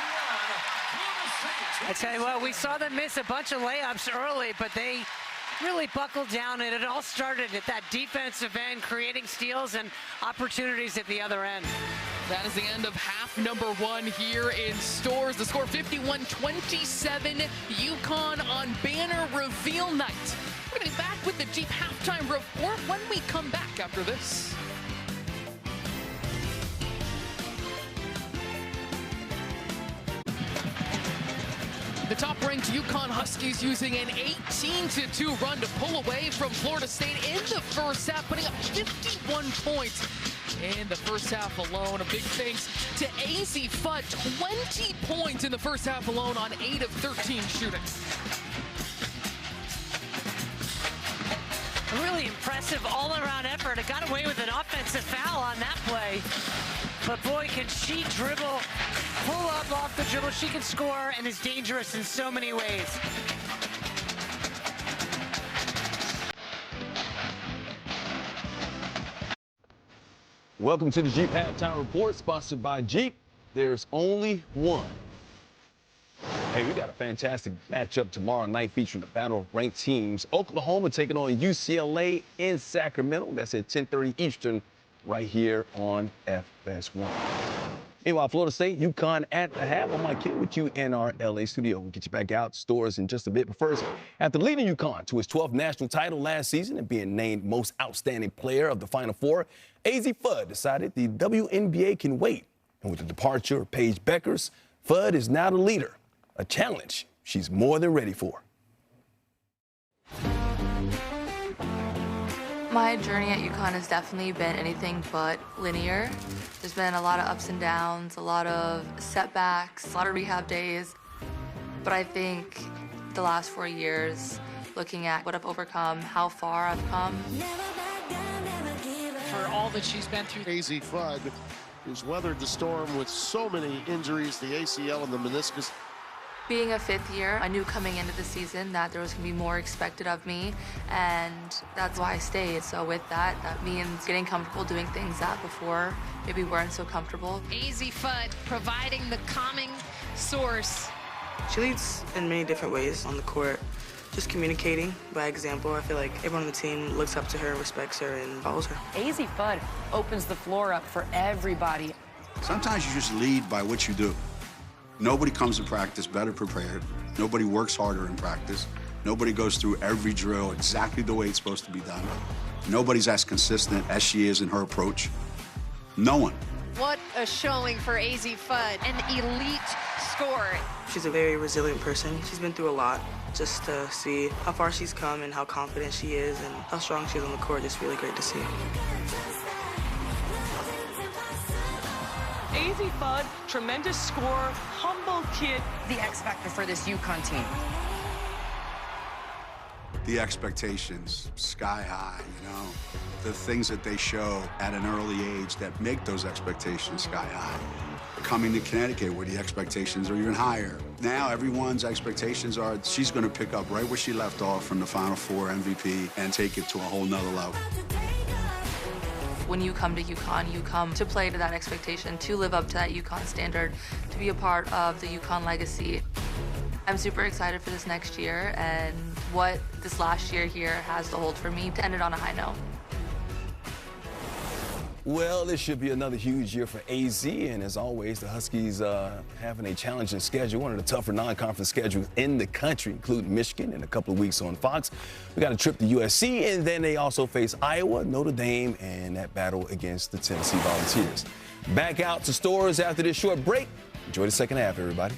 S2: I tell you what, we saw them miss a bunch of layups early, but they really buckled down, and it all started at that defensive end, creating steals and opportunities at the other end.
S1: That is the end of half number 1 here in Stores. The score 51-27, UConn on banner reveal night. We're going to be back with the Jeep halftime report when we come back after this. The top-ranked UConn Huskies using an 18-2 run to pull away from Florida State in the first half, putting up 51 points in the first half alone. A big thanks to Azzi Fudd, 20 points in the first half alone on 8 of 13 shooting.
S2: A really impressive all-around effort. It got away with an offensive foul on that play. But boy, can she dribble, pull up off the dribble. She can score and is dangerous in so many ways.
S5: Welcome to the Jeep Halftime Report, sponsored by Jeep. There's only one. Hey, we got a fantastic matchup tomorrow night featuring the battle of ranked teams. Oklahoma taking on UCLA in Sacramento. That's at 10:30 Eastern right here on FS1. Meanwhile, Florida State, UConn at the half. I'm Mike Kidd with you in our LA studio. We'll get you back out stores in just a bit. But first, after leading UConn to his 12th national title last season and being named most outstanding player of the Final Four, Azzi Fudd decided the WNBA can wait. And with the departure of Paige Beckers, Fudd is now the leader, a challenge she's more than ready for.
S6: My journey at UConn has definitely been anything but linear. There's been a lot of ups and downs, a lot of setbacks, a lot of rehab days. But I think the last 4 years, looking at what I've overcome, how far I've come.
S1: For all that she's been through.
S7: Azzi Fudd, who's weathered the storm with so many injuries, the ACL and the meniscus.
S6: Being a fifth year, I knew coming into the season that there was going to be more expected of me, and that's why I stayed. So with that, that means getting comfortable doing things that before maybe weren't so comfortable.
S8: Azzi Fudd providing the calming source.
S9: She leads in many different ways on the court. Just communicating by example. I feel like everyone on the team looks up to her, respects her, and follows her.
S10: Azzi Fudd opens the floor up for everybody.
S4: Sometimes you just lead by what you do. Nobody comes to practice better prepared. Nobody works harder in practice. Nobody goes through every drill exactly the way it's supposed to be done. Nobody's as consistent as she is in her approach. No one.
S8: What a showing for Azzi Fudd, an elite scorer.
S9: She's a very resilient person. She's been through a lot. Just to see how far she's come and how confident she is and how strong she is on the court, just really great to see.
S10: Azzi Fudd, tremendous scorer, humble kid. The X factor for this UConn team.
S4: The expectations, sky high, you know. The things that they show at an early age that make those expectations sky high. Coming to Connecticut where the expectations are even higher. Now everyone's expectations are she's going to pick up right where she left off from the Final Four MVP and take it to a whole nother level.
S6: When you come to UConn, you come to play to that expectation, to live up to that UConn standard, to be a part of the UConn legacy. I'm super excited for this next year and what this last year here has to hold for me to end it on a high note.
S5: Well, this should be another huge year for Azzi, and as always, the Huskies having a challenging schedule, one of the tougher non-conference schedules in the country, including Michigan in a couple of weeks on Fox. We got a trip to USC, and then they also face Iowa, Notre Dame, and that battle against the Tennessee Volunteers. Back out to stores after this short break. Enjoy the second half, everybody.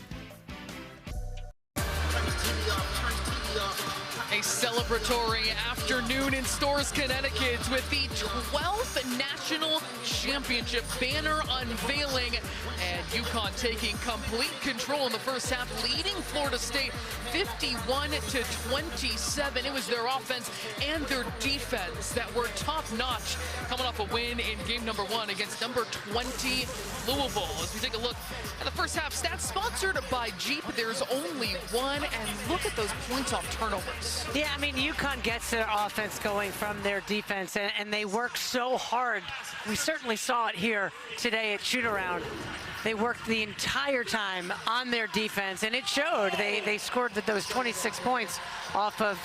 S1: A celebratory afternoon in Stores, Connecticut with the 12th National Championship banner unveiling and UConn taking complete control in the first half, leading Florida State 51-27. It was their offense and their defense that were top-notch, coming off a win in game number 1 against number 20 Louisville. As we take a look at the first half stats, sponsored by Jeep, there's only one, and look at those points off turnovers.
S2: Yeah, I mean, UConn gets their offense going from their defense, and they work so hard. We certainly saw it here today at shoot-around. They worked the entire time on their defense, and it showed. They scored those 26 points off of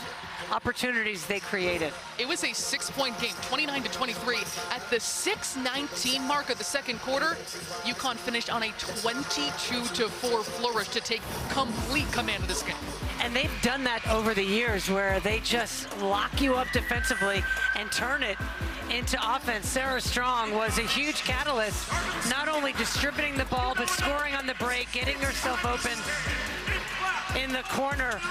S2: opportunities they created.
S1: It was a 6-point game, 29-23. At the 6:19 mark of the second quarter, UConn finished on a 22-4 flourish to take complete command of this game.
S2: And they've done that over the years where they just lock you up defensively and turn it into offense. Sarah Strong was a huge catalyst, not only distributing the ball, but scoring on the break, getting herself open in the corner.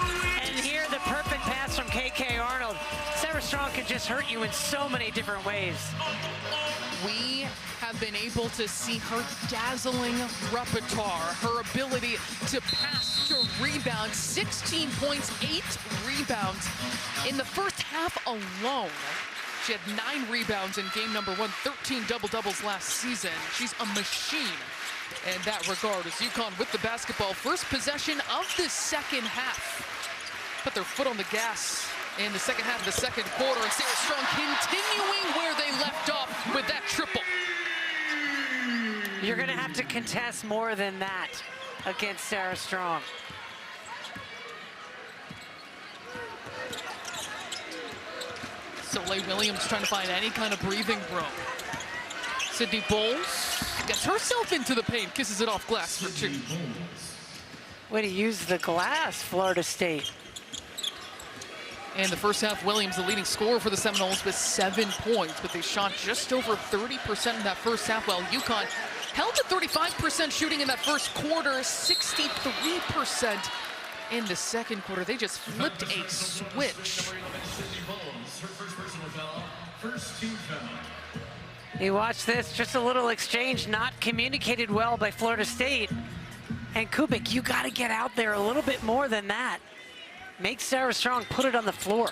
S2: And here, the perfect pass from KK Arnold. Sarah Strong can just hurt you in so many different ways.
S1: We have been able to see her dazzling repertoire, her ability to pass, to rebound, 16 points, 8 rebounds in the first half alone. She had 9 rebounds in game number 1, 13 double-doubles last season. She's a machine in that regard as UConn with the basketball. First possession of the second half. Put their foot on the gas in the second half of the second quarter, and Sarah Strong continuing where they left off with that triple.
S2: You're going to have to contest more than that against Sarah Strong.
S1: Soleil Williams trying to find any kind of breathing room. Sydney Bowles gets herself into the paint, kisses it off glass for 2.
S2: Way to use the glass, Florida State.
S1: And the first half, Williams, the leading scorer for the Seminoles, with 7 points, but they shot just over 30% in that first half, while UConn held to 35% shooting in that first quarter, 63% in the second quarter. They just flipped a switch.
S2: You watch this, just a little exchange, not communicated well by Florida State. And Kubik, you got to get out there a little bit more than that. Make Sarah Strong put it on the floor.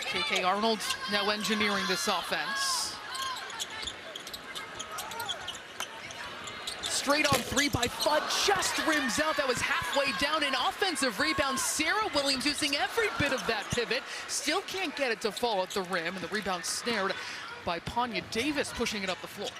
S1: KK Arnold now engineering this offense. Straight on 3 by Fudd, just rims out. That was halfway down. An offensive rebound. Sarah Williams using every bit of that pivot. Still can't get it to fall at the rim, and the rebound snared by Panya Davis, pushing it up the floor.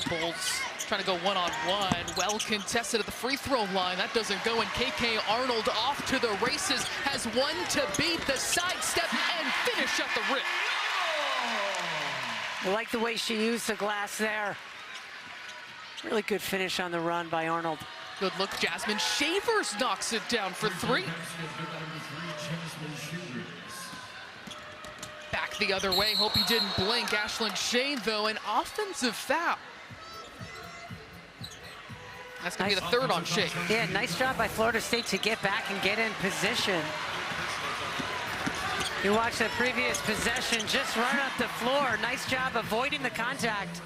S1: Bulls trying to go one-on-one, well contested at the free throw line. That doesn't go, and KK Arnold off to the races, has one to beat, the sidestep, and finish at the rim.
S2: I like the way she used the glass there. Really good finish on the run by Arnold.
S1: Good look, Jasmine Shavers knocks it down for 3. Back the other way, hope he didn't blink. Ashlyn Shane, though, an offensive foul. That's going to be the 3rd on Shea.
S2: Yeah, nice job by Florida State to get back and get in position. You watch the previous possession, just run up the floor. Nice job avoiding the contact.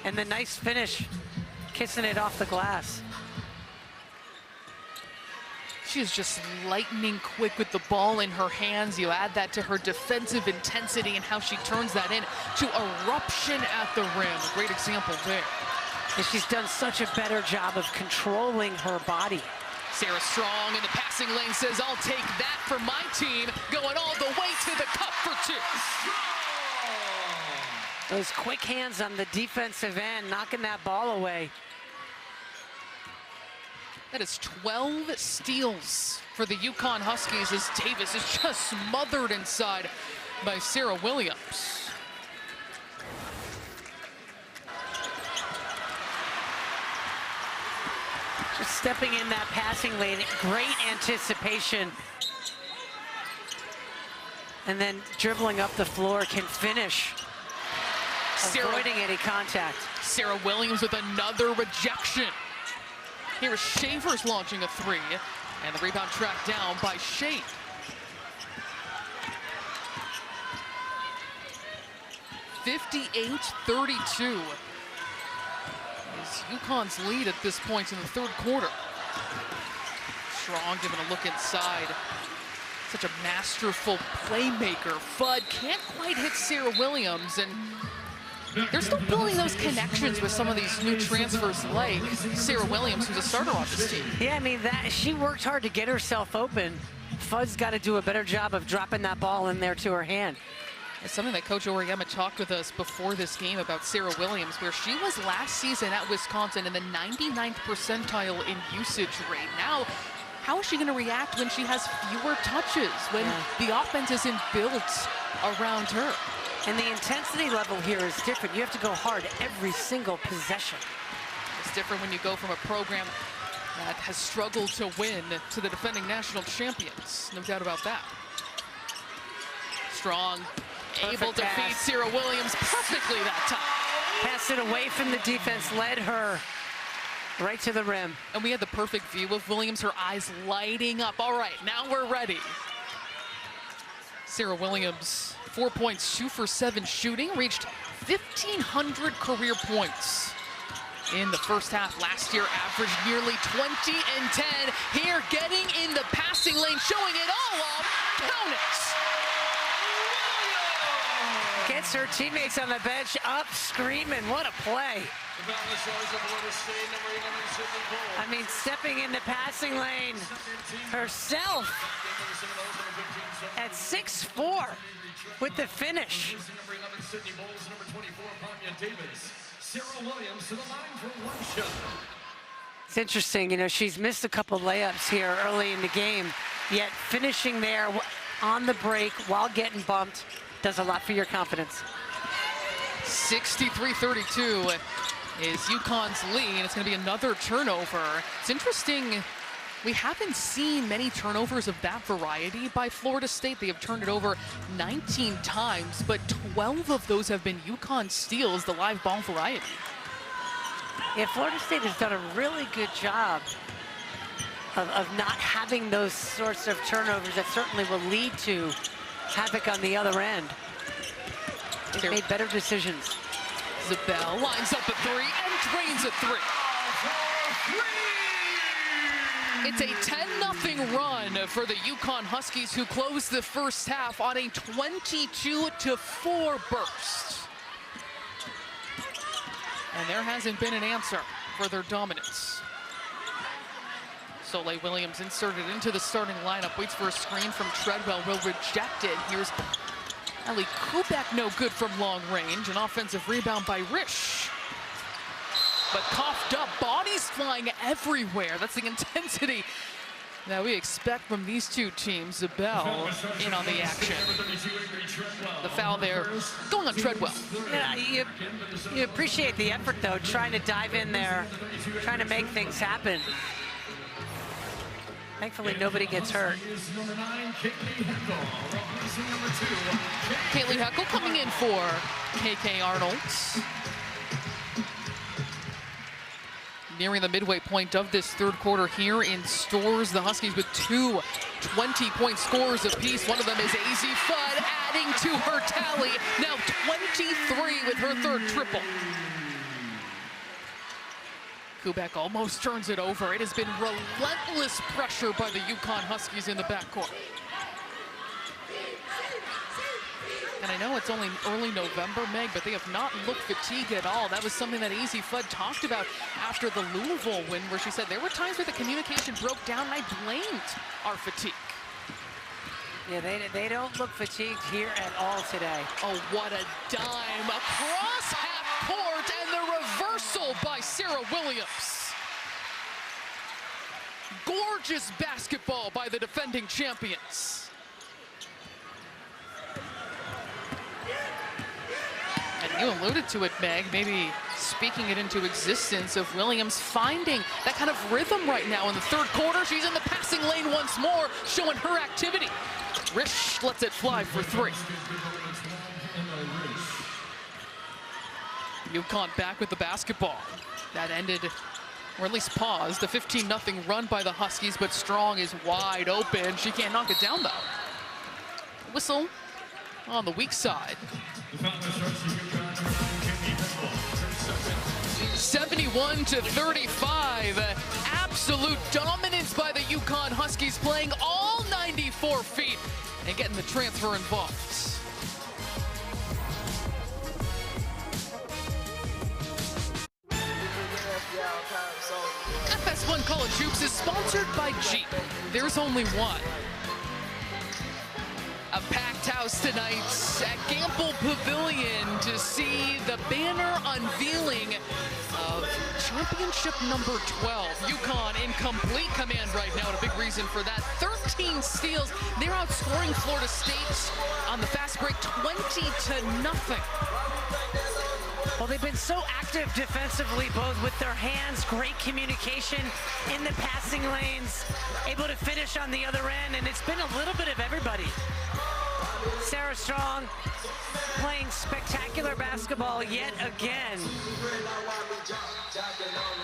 S2: And the nice finish, kissing it off the glass.
S1: She is just lightning quick with the ball in her hands. You add that to her defensive intensity and how she turns that in to eruption at the rim. A great example there.
S2: And she's done such a better job of controlling her body.
S1: Sarah Strong in the passing lane says, I'll take that for my team, going all the way to the cup for 2.
S2: Those quick hands on the defensive end, knocking that ball away.
S1: That is 12 steals for the UConn Huskies as Davis is just smothered inside by Sarah Williams.
S2: Just stepping in that passing lane, great anticipation. And then dribbling up the floor, can finish, avoiding any contact.
S1: Sarah Williams with another rejection. Here is Shavers launching a 3, and the rebound tracked down by Shade. (58-32). Is UConn's lead at this point in the 3rd quarter. Strong giving a look inside. Such a masterful playmaker. Fudd can't quite hit Sarah Williams, and they're still building those connections with some of these new transfers like Sarah Williams, who's a starter on this team.
S2: Yeah, I mean, she worked hard to get herself open. Fudd's got to do a better job of dropping that ball in there to her hand.
S1: It's something that Coach Auriemma talked with us before this game about Sarah Williams, where she was last season at Wisconsin in the 99th percentile in usage rate. Now, how is she going to react when she has fewer touches, when the offense isn't built around her?
S2: And the intensity level here is different. You have to go hard every single possession.
S1: It's different when you go from a program that has struggled to win to the defending national champions. No doubt about that. Strong, able to feed Sarah Williams perfectly that time.
S2: Pass it away from the defense, led her right to the rim.
S1: And we had the perfect view of Williams, her eyes lighting up. All right, now we're ready. Sarah Williams, 4 points, 2 for 7 shooting, reached 1,500 career points in the first half. Last year averaged nearly 20 and 10. Here, getting in the passing lane, showing it all off. Count it.
S2: Gets her teammates on the bench up screaming. What a play. I mean, stepping in the passing lane herself at 6'4" with the finish. It's interesting, you know, she's missed a couple layups here early in the game, yet finishing there on the break while getting bumped. does a lot for your confidence.
S1: 63-32 is UConn's lead, and it's going to be another turnover. It's interesting. We haven't seen many turnovers of that variety by Florida State. They have turned it over 19 times, but 12 of those have been UConn steals, the live ball variety.
S2: Yeah, Florida State has done a really good job of not having those sorts of turnovers that certainly will lead to havoc on the other end. They've made better decisions.
S1: Zabel lines up a three and drains a three. It's a 10-0 run for the UConn Huskies, who closed the first half on a 22-4 burst. And there hasn't been an answer for their dominance. Soleil Williams inserted into the starting lineup, waits for a screen from Treadwell, will reject it. Here's Ellie Kubek, no good from long range. An offensive rebound by Risch. But coughed up, bodies flying everywhere. That's the intensity that we expect from these two teams. Zabel in on the action. The foul there going on Treadwell.
S2: Yeah, you appreciate the effort, though, trying to dive in there, trying to make things happen. Thankfully, nobody gets hurt.
S1: Kaylee Heckel coming in for KK Arnold. Nearing the midway point of this third quarter here in Stores. The Huskies with two 20-point scores apiece. One of them is Azzi Fudd, adding to her tally. Now 23 with her third triple. Kubek almost turns it over. It has been relentless pressure by the UConn Huskies in the backcourt. And I know it's only early November, Meg, but they have not looked fatigued at all. That was something that Azzi Fudd talked about after the Louisville win, where she said there were times where the communication broke down, and I blamed our fatigue.
S2: Yeah, they don't look fatigued here at all today.
S1: Oh, what a dime. Across half court, and the reversal by Sarah Williams. Gorgeous basketball by the defending champions. And you alluded to it, Meg, maybe speaking it into existence, of Williams finding that kind of rhythm right now in the third quarter. She's in the passing lane once more, showing her activity. Risch lets it fly for three. UConn back with the basketball. That ended, or at least paused, a 15-0 run by the Huskies, but Strong is wide open. She can't knock it down, though. Whistle on the weak side. 71-35. Absolute dominance by the UConn Huskies, playing all 94 feet and getting the transfer involved. FS1 College Hoops is sponsored by Jeep. There's only one. A packed house tonight at Gamble Pavilion to see the banner unveiling of championship number 12. UConn in complete command right now, and a big reason for that. 13 steals. They're outscoring Florida State on the fast break 20-0.
S2: Well, they've been so active defensively, both with their hands, great communication in the passing lanes, able to finish on the other end, and it's been a little bit of everybody. Sarah Strong playing spectacular basketball yet again.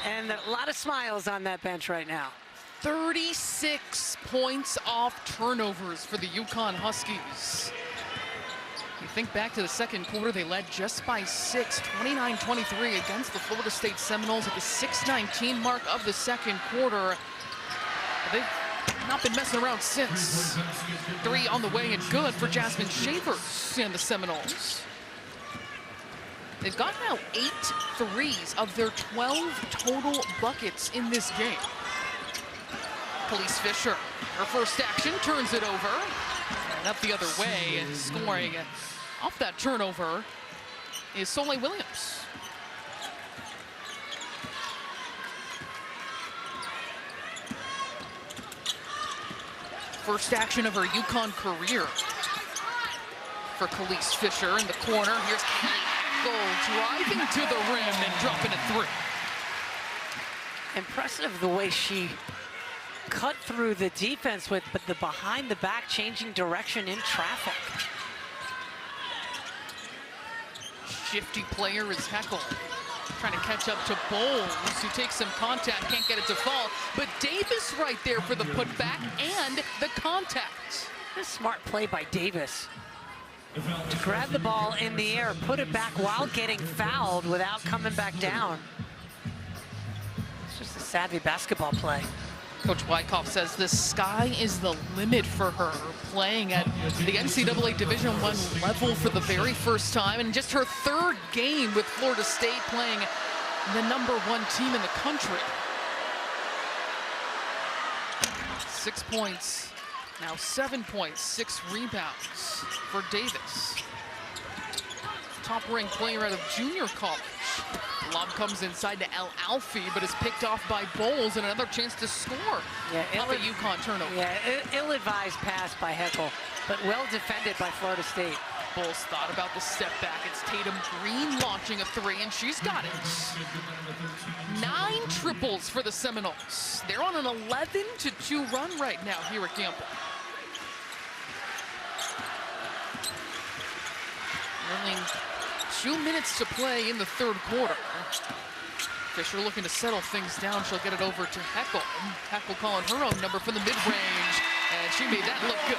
S2: And a lot of smiles on that bench right now.
S1: 36 points off turnovers for the UConn Huskies. You think back to the second quarter, they led just by 6, 29-23 against the Florida State Seminoles at the 6:19 mark of the second quarter. They've not been messing around since. 3 on the way and good for Jasmine Shavers and the Seminoles. They've gotten out 8 threes of their 12 total buckets in this game. Khalees Fisher, her first action, turns it over. And up the other way, and scoring off that turnover is Soleil Williams. First action of her UConn career. for Khalees Fisher in the corner. Here's Heckel driving to the rim and dropping it through.
S2: Impressive the way she cut through the defense with the behind the back changing direction in traffic.
S1: Shifty player is Heckel. Trying to catch up to Bowles, who takes some contact, can't get it to fall. But Davis right there for the putback and the contact.
S2: A smart play by Davis to grab the ball in the air, put it back while getting fouled without coming back down. It's just a savvy basketball play.
S1: Coach Wyckoff says the sky is the limit for her, playing at the NCAA Division I level for the very first time, and just her third game with Florida State playing the #1 team in the country. 6 points, now 7 points, 6 rebounds for Davis. Top-ranked player out of junior college. Lob comes inside to El Alfie, but is picked off by Bowles, and another chance to score.
S2: Yeah,
S1: on the UConn turnover.
S2: Yeah, ill-advised pass by Heckel, but well defended by Florida State.
S1: Bowles thought about the step back. It's Tatum Green launching a 3, and she's got it. 9 triples for the Seminoles. They're on an 11-2 run right now here at Gamble. Only 2 minutes to play in the third quarter. Fisher looking to settle things down. She'll get it over to Heckel. Heckel calling her own number from the mid-range, and she made that look good.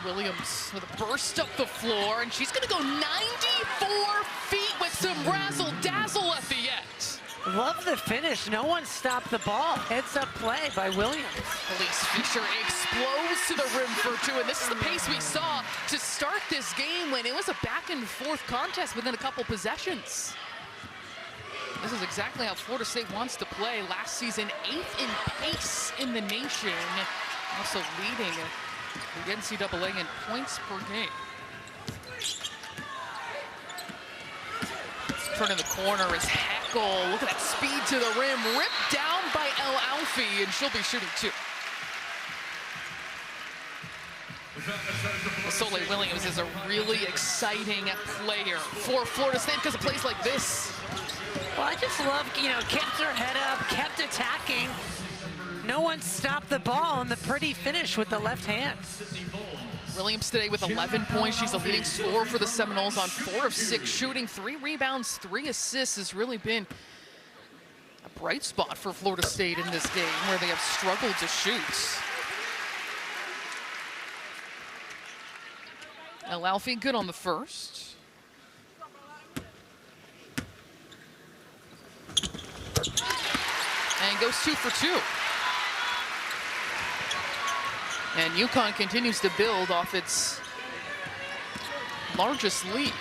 S1: Williams with a burst up the floor, and she's going to go 94 feet with some razzle-dazzle at the end.
S2: Love the finish. No one stopped the ball. Heads-up play by Williams.
S1: Khalees Fisher explodes to the rim for 2, and this is the pace we saw to start this game when it was a back-and-forth contest within a couple possessions. This is exactly how Florida State wants to play. Last season, 8th in pace in the nation, also leading the NCAA in points per game. Turn in the corner is Heckel. Look at that speed to the rim. Ripped down by El Alfie, and she'll be shooting 2. Soleil Williams is a really exciting player for Florida State because of plays like this.
S2: Well, I just love, kept her head up, kept attacking. No one stopped the ball, and the pretty finish with the left hand.
S1: Williams today with 11 points. She's the leading scorer for the Seminoles on 4 of 6 shooting. 3 rebounds, 3 assists has really been a bright spot for Florida State in this game where they have struggled to shoot. El Alfie good on the first. And goes 2 for 2. And UConn continues to build off its largest lead.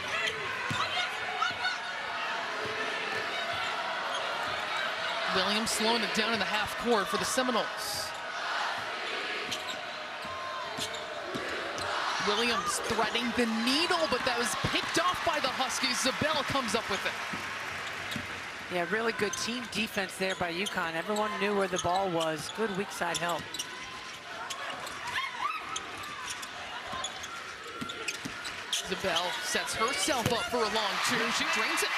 S1: Williams slowing it down in the half court for the Seminoles. Williams threading the needle, but that was picked off by the Huskies. Zabel comes up with it.
S2: Yeah, really good team defense there by UConn. Everyone knew where the ball was. Good weak side help.
S1: Zabel sets herself up for a long 2. She drains it.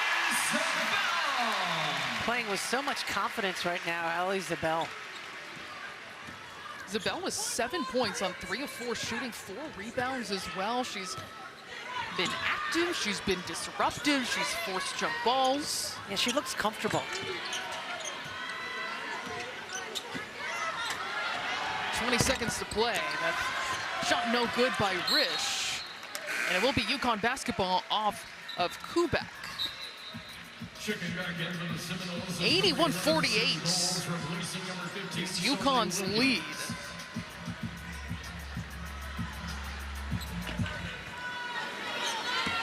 S2: Playing with so much confidence right now, Ellie Zabel.
S1: Zabel with 7 points on 3 of 4 shooting, 4 rebounds as well. She's been active, she's been disruptive, she's forced jump balls.
S2: Yeah, she looks comfortable.
S1: 20 seconds to play. That shot no good by Risch. And it will be UConn basketball off of Kubek. 81-48 is UConn's lead.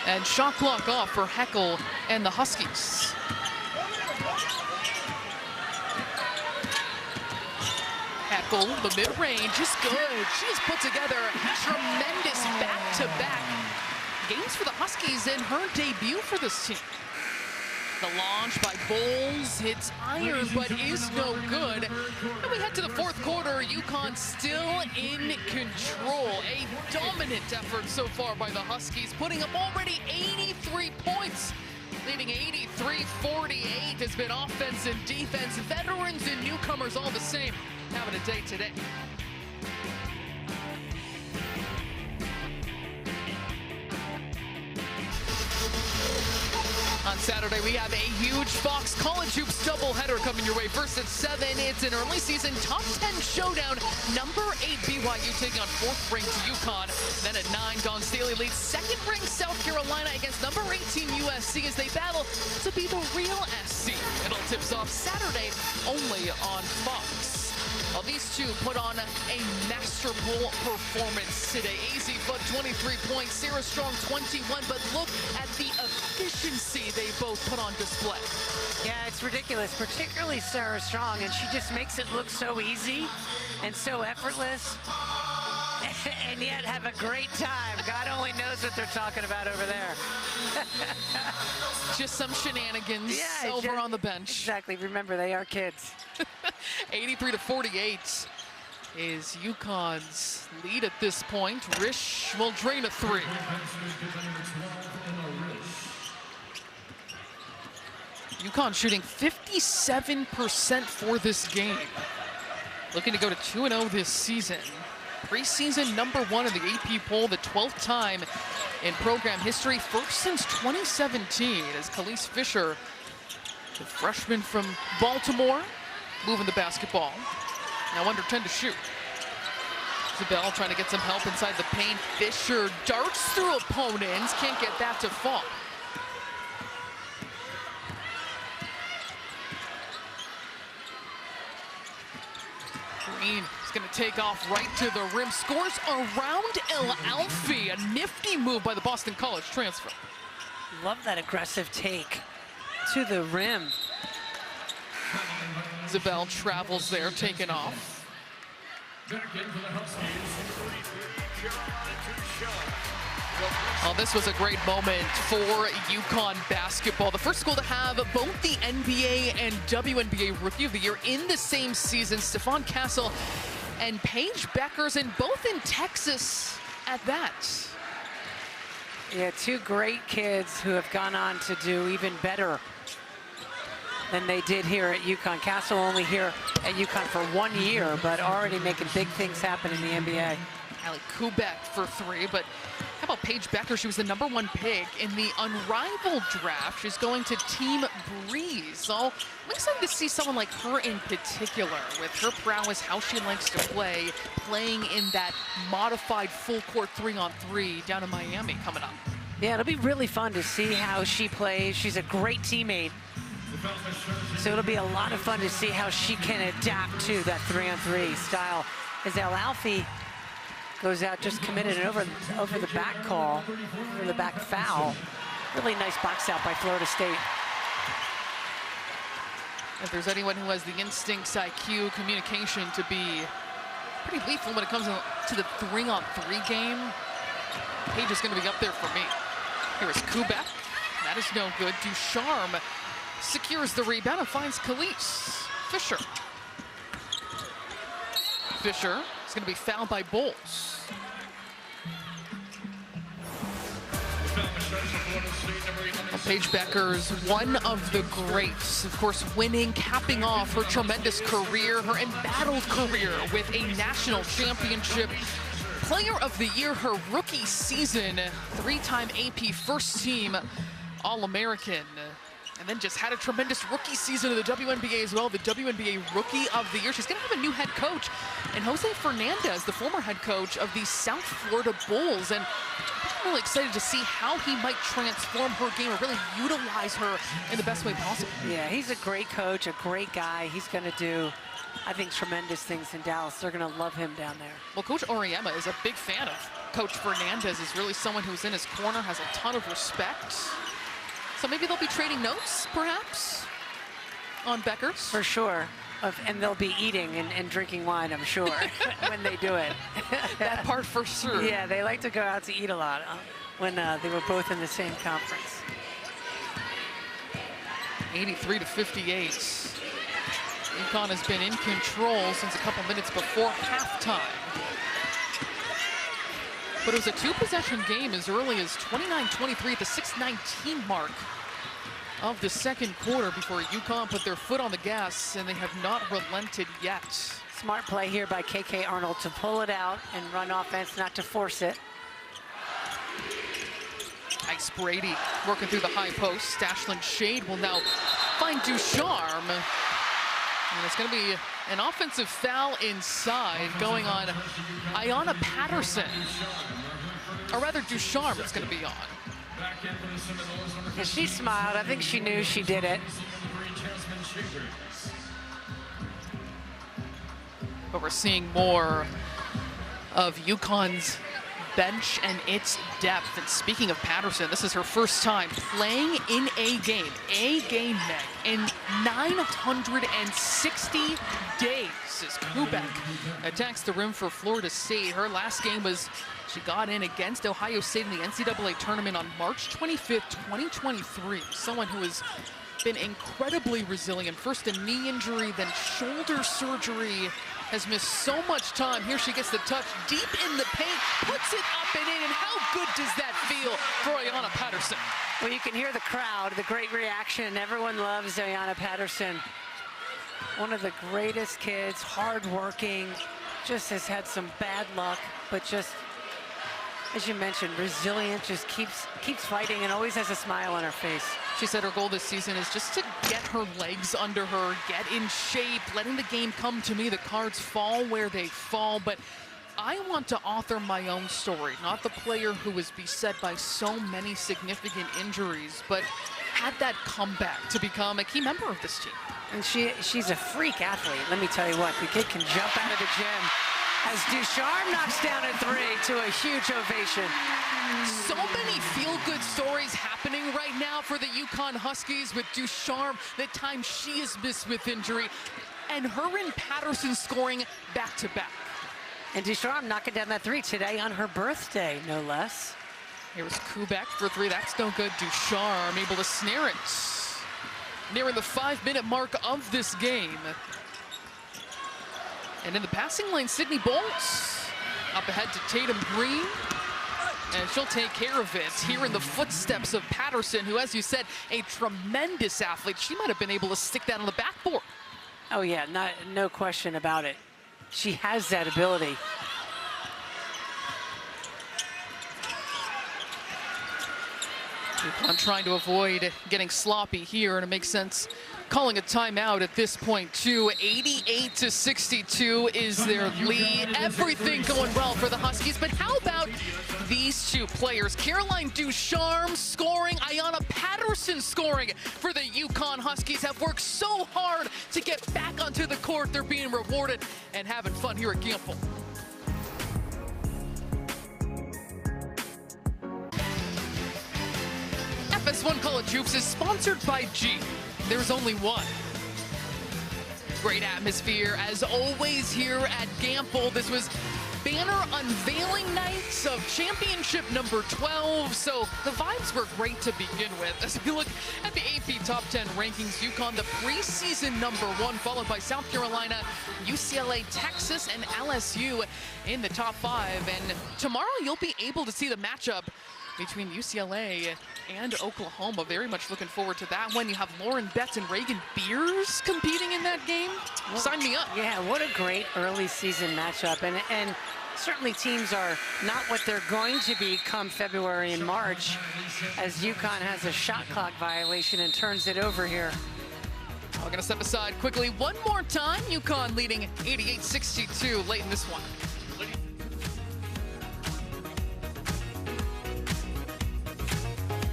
S1: And shot clock off for Heckel and the Huskies. Heckel, the mid-range is good. She's put together tremendous back-to-back games for the Huskies in her debut for this team. The launch by Bowles hits iron, but is no good. And we head to the fourth quarter. UConn still in control. A dominant effort so far by the Huskies, putting up already 83 points. Leading 83-48 has been offense and defense. Veterans and newcomers all the same. Having a day today. On Saturday, we have a huge Fox College Hoops doubleheader coming your way. First at 7, it's an early season top 10 showdown. Number 8 BYU taking on 4th-ranked UConn. Then at 9, Dawn Staley leads 2nd-ranked South Carolina against number 18 USC as they battle to be the real SC. It all tips off Saturday only on Fox. Well, these two put on a masterful performance today. Azzi Fudd 23 points, Sarah Strong 21, but look at the efficiency they both put on display.
S2: Yeah, it's ridiculous, particularly Sarah Strong, and she just makes it look so easy and so effortless, and yet have a great time. God only knows what they're talking about over there.
S1: Just some shenanigans over on the bench.
S2: Exactly, remember, they are kids.
S1: 83-48 is UConn's lead at this point. Risch will drain a 3. UConn shooting 57% for this game. Looking to go to 2-0 this season. Preseason number 1 in the AP poll, the 12th time in program history, first since 2017, as Khalees Fisher, the freshman from Baltimore, moving the basketball. Now under 10 to shoot. Isabel trying to get some help inside the paint. Fisher darts through opponents, can't get that to fall. Green is going to take off right to the rim. Scores around El Alfie. A nifty move by the Boston College transfer.
S2: Love that aggressive take to the rim.
S1: Isabel travels there, taking off. Well, this was a great moment for UConn basketball. The first school to have both the NBA and WNBA Rookie of the Year in the same season. Stephon Castle and Paige Beckers, and both in Texas at that.
S2: Yeah, two great kids who have gone on to do even better than they did here at UConn. Castle only here at UConn for 1 year, but already making big things happen in the NBA.
S1: Allie Kubek for 3, but how about Paige Becker? She was the #1 pick in the Unrivaled draft. She's going to Team Breeze. So I'm excited to see someone like her in particular, with her prowess, how she likes to play, playing in that modified full court 3-on-3 down in Miami coming up.
S2: Yeah, it'll be really fun to see how she plays. She's a great teammate. So it'll be a lot of fun to see how she can adapt to that 3-on-3 style. As El Alfie goes out, just committed an over the back call, over the back foul. Really nice box out by Florida State.
S1: If there's anyone who has the instincts, IQ, communication to be pretty lethal when it comes to the 3-on-3 game, Paige is going to be up there for me. Here is Kubek. That is no good. Ducharme secures the rebound and finds Khalees Fisher. Fisher is going to be fouled by Bowles. Paige Beckers, one of the greats, of course, winning, capping off her tremendous career, her embattled career with a national championship. Player of the Year, her rookie season, 3-time AP first team All-American. And then just had a tremendous rookie season of the WNBA as well, the WNBA Rookie of the Year. She's going to have a new head coach, and Jose Fernandez, the former head coach of the South Florida Bulls. And I'm really excited to see how he might transform her game and really utilize her in the best way possible.
S2: Yeah, he's a great coach, a great guy. He's going to do, I think, tremendous things in Dallas. They're going to love him down there.
S1: Well, Coach Auriemma is a big fan of Coach Fernandez. Is really someone who's in his corner, has a ton of respect. So maybe they'll be trading notes, perhaps, on Beckers.
S2: For sure. And they'll be eating and drinking wine, I'm sure, when they do it.
S1: That part for sure.
S2: Yeah, they like to go out to eat a lot when they were both in the same conference.
S1: 83-58. UConn has been in control since a couple minutes before halftime. But it was a two-possession game as early as 29-23 at the 6:19 mark of the second quarter before UConn put their foot on the gas, and they have not relented yet.
S2: Smart play here by KK Arnold to pull it out and run offense, not to force it.
S1: Nice Brady working through the high post. Ashlyn Shade will now find Ducharme. And it's going to be an offensive foul inside going on Auriemma Patterson. Or rather, Ducharme is going to be on.
S2: And she smiled. I think she knew she did it.
S1: But we're seeing more of UConn's bench and its depth. And speaking of Patterson, this is her first time playing in a game Meg, in 960 days as Kubek attacks the rim for Florida State. Her last game was, she got in against Ohio State in the NCAA tournament on March 25th, 2023. Someone who has been incredibly resilient. First a knee injury, then shoulder surgery. Has missed so much time. Here she gets the touch deep in the paint, puts it up and in, and how good does that feel for Auriemma Patterson?
S2: Well, you can hear the crowd, the great reaction. Everyone loves Auriemma Patterson. One of the greatest kids, hardworking, just has had some bad luck, but just, as you mentioned, resilient, just keeps fighting and always has a smile on her face.
S1: She said her goal this season is just to get her legs under her, get in shape, letting the game come to me. The cards fall where they fall, but I want to author my own story, not the player who was beset by so many significant injuries, but had that comeback to become a key member of this team.
S2: And she's a freak athlete. Let me tell you what, the kid can jump out of the gym. As Ducharme knocks down a three to a huge ovation.
S1: So many feel-good stories happening right now for the UConn Huskies with Ducharme, the time she is missed with injury, and her and Patterson scoring back-to-back.
S2: And Ducharme knocking down that three today on her birthday, no less.
S1: Here's Kubek for three. That's no good. Ducharme able to snare it. Nearing the 5-minute mark of this game. And in the passing lane, Sydney Bolts up ahead to Tatum Green. And she'll take care of it here in the footsteps of Patterson, who, as you said, a tremendous athlete. She might have been able to stick that on the backboard.
S2: Oh, yeah, no question about it. She has that ability.
S1: UConn trying to avoid getting sloppy here, and it makes sense calling a timeout at this point too. 88-62 is their lead. Everything going well for the Huskies, but how about these two players? Caroline Ducharme scoring, Auriemma Patterson scoring for the UConn Huskies. Have worked so hard to get back onto the court. They're being rewarded and having fun here at Gamble. FS1 College Hoops is sponsored by Jeep. There's only one. Great atmosphere, as always, here at Gamble. This was banner unveiling nights of championship number 12, so the vibes were great to begin with. As we look at the AP Top 10 rankings, UConn, the preseason number 1, followed by South Carolina, UCLA, Texas, and LSU in the top 5. And tomorrow you'll be able to see the matchup between UCLA and Oklahoma. Very much looking forward to that one. You have Lauren Betts and Reagan Beers competing in that game. Sign me up.
S2: Yeah, what a great early season matchup. And certainly teams are not what they're going to be come February and March, as UConn has a shot clock violation and turns it over here.
S1: We're going to step aside quickly one more time. UConn leading 88-62 late in this one.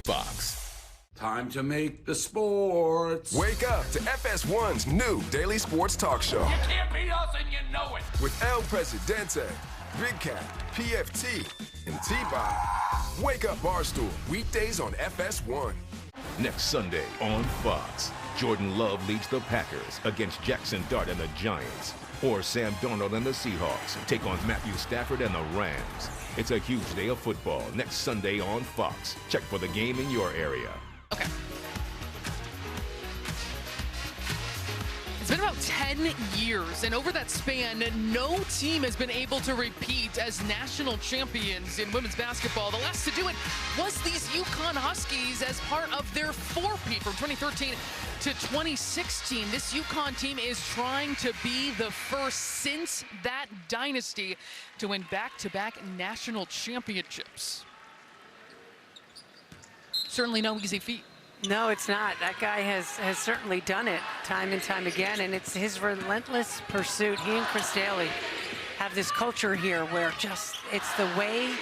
S11: Fox.
S12: Time to make the sports.
S11: Wake up to FS1's new daily sports talk show.
S12: You can't beat us and you know it.
S11: With El Presidente, Big Cat, PFT, and T-Bob. Wake up Barstool, weekdays on FS1.
S13: Next Sunday on Fox, Jordan Love leads the Packers against Jackson Dart and the Giants. Or Sam Darnold and the Seahawks take on Matthew Stafford and the Rams. It's a huge day of football next Sunday on Fox. Check for the game in your area.
S1: Okay. 10 years, and over that span, no team has been able to repeat as national champions in women's basketball. The last to do it was these UConn Huskies as part of their four-peat from 2013 to 2016. This UConn team is trying to be the first since that dynasty to win back-to-back national championships. Certainly no easy feat.
S2: No, it's not. That guy has certainly done it time and time again, and it's his relentless pursuit. He and Chris Daly have this culture here where it's the way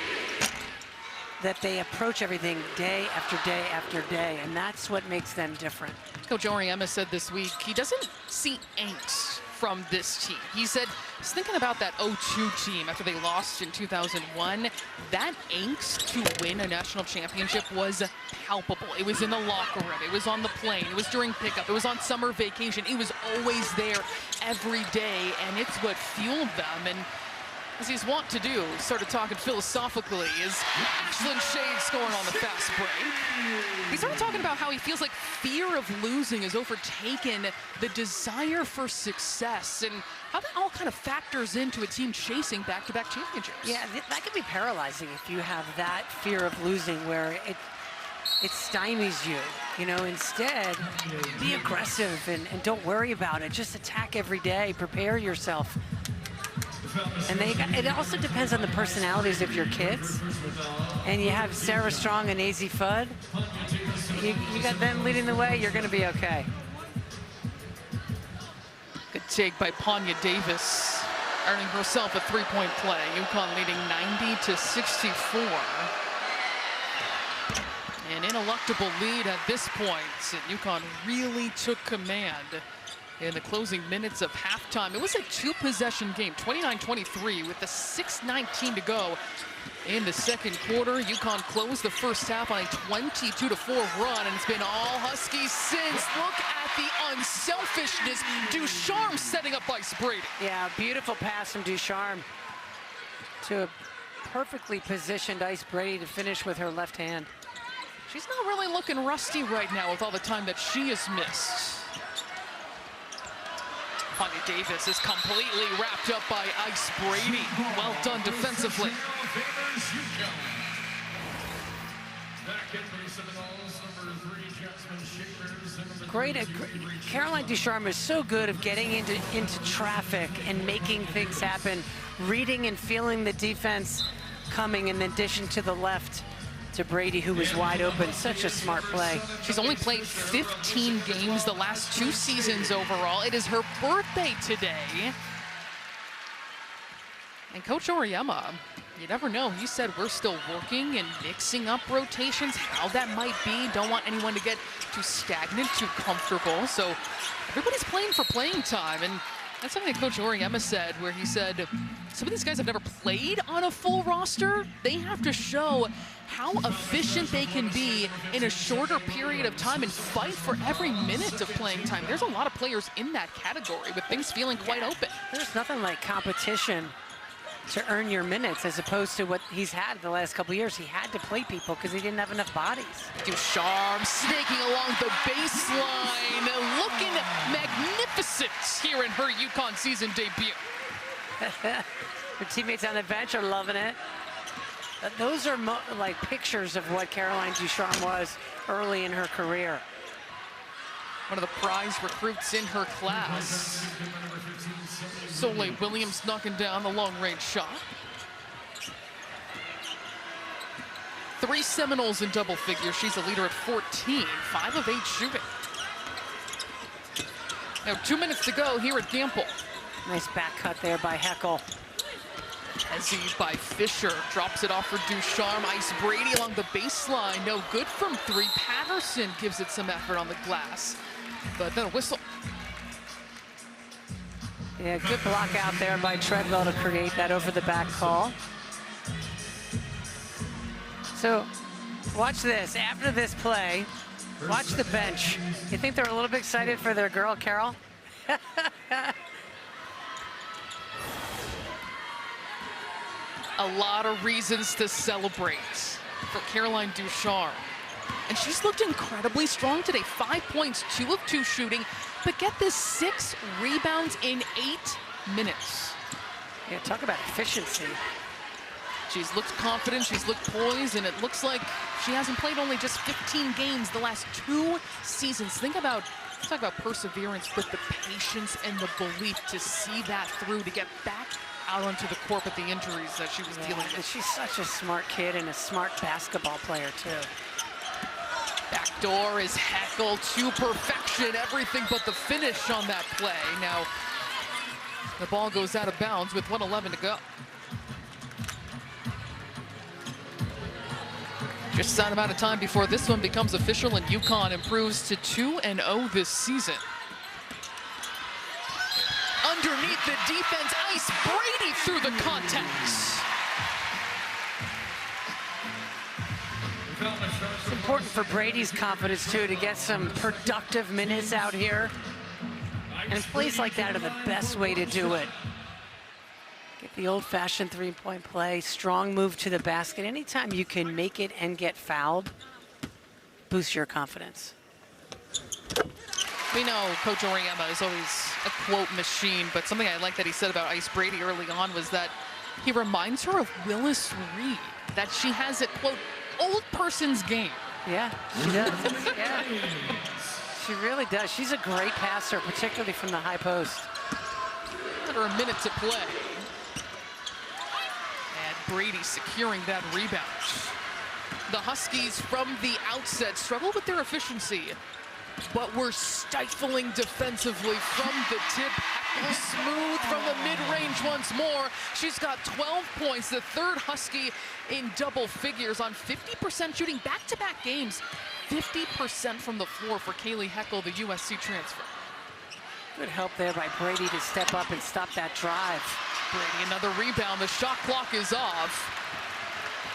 S2: that they approach everything day after day after day, and that's what makes them different.
S1: Coach Auriemma said this week he doesn't see angst from this team. He said he's thinking about that 0-2 team after they lost in 2001. That angst to win a national championship was palpable. It was in the locker room. It was on the plane. It was during pickup. It was on summer vacation. It was always there every day, and it's what fueled them. And as he's wont to do, started talking philosophically, is Ashlyn Shade scoring on the fast break. He started talking about how he feels like fear of losing has overtaken the desire for success, and how that all kind of factors into a team chasing back-to-back championships.
S2: Yeah, that could be paralyzing if you have that fear of losing where it stymies you. You know, instead, be aggressive and don't worry about it. Just attack every day, prepare yourself. And it also depends on the personalities of your kids. And you have Sarah Strong and Azzi Fudd. You got them leading the way, you're going to be okay.
S1: Good take by Panya Davis, earning herself a three-point play. UConn leading 90-64. An ineluctable lead at this point. And UConn really took command in the closing minutes of halftime. It was a two-possession game, 29-23, with the 6:19 to go in the second quarter. UConn closed the first half on a 22-4 run, and it's been all Huskies since. Look at the unselfishness. Ducharme setting up Ice Brady.
S2: Yeah, beautiful pass from Ducharme to a perfectly positioned Ice Brady to finish with her left hand.
S1: She's not really looking rusty right now with all the time that she has missed. Panya Davis is completely wrapped up by Ice Brady. Well done defensively.
S2: Great. Caroline Ducharme is so good at getting into traffic and making things happen, reading and feeling the defense coming in addition to the left to Brady, who was wide open. Such a smart play.
S1: She's only played 15 games the last 2 seasons overall. It is her birthday today. And Coach Auriemma, you never know. He said we're still working and mixing up rotations, how that might be. Don't want anyone to get too stagnant, too comfortable. So everybody's playing for playing time. And that's something that Coach Auriemma said, where he said some of these guys have never played on a full roster. They have to show how efficient they can be in a shorter period of time and fight for every minute of playing time. There's a lot of players in that category with things feeling quite open.
S2: There's nothing like competition to earn your minutes, as opposed to what he's had the last couple of years. He had to play people because he didn't have enough bodies.
S1: Ducharme snaking along the baseline, looking magnificent here in her UConn season debut.
S2: Her teammates on the bench are loving it. Those are like pictures of what Caroline Ducharme was early in her career.
S1: One of the prize recruits in her class. Soleil Williams knocking down the long-range shot. 3 Seminoles in double figures. She's a leader at 14, 5 of 8 shooting. Now 2 minutes to go here at Gamble.
S2: Nice back cut there by Heckel.
S1: Azzi by Fisher, drops it off for Ducharme. Ice Brady along the baseline, no good from 3. Patterson gives it some effort on the glass, but then a whistle.
S2: Yeah, good block out there by Treadwell to create that over the back call. So watch this, after this play, watch the bench. You think they're a little bit excited for their girl, Carol?
S1: A lot of reasons to celebrate for Caroline Ducharme. And she's looked incredibly strong today. 5 points, 2 of 2 shooting. But get this, 6 rebounds in 8 minutes.
S2: Yeah, talk about efficiency.
S1: She's looked confident, she's looked poised, and it looks like she hasn't played only just 15 games the last 2 seasons. Think about, let's talk about perseverance with the patience and the belief to see that through, to get back out onto the court with the injuries that she was dealing with.
S2: And she's such a smart kid and a smart basketball player, too.
S1: Backdoor is Heckel to perfection, everything but the finish on that play. Now, the ball goes out of bounds with 1:11 to go. Just that amount of time before this one becomes official, and UConn improves to 2-0 this season. Underneath the defense, Ice Brady through the contacts.
S2: It's important for Brady's confidence, too, to get some productive minutes out here. And plays like that are the best way to do it. Get the old-fashioned three-point play, strong move to the basket. Anytime you can make it and get fouled, boosts your confidence.
S1: We know Coach Auriemma is always a quote machine, but something I like that he said about Ice Brady early on was that he reminds her of Willis Reed, that she has a, quote, old person's game.
S2: Yeah, she does. Yeah. She really does. She's a great passer, particularly from the high post.
S1: Under a minute to play. And Brady securing that rebound. The Huskies from the outset struggle with their efficiency, but were stifling defensively from the tip. Heckel smooth from the mid-range once more. She's got 12 points, the third Husky in double figures on 50% shooting, back-to-back games. 50% from the floor for Kaylee Heckel, the USC transfer.
S2: Good help there by Brady to step up and stop that drive.
S1: Brady, another rebound. The shot clock is off.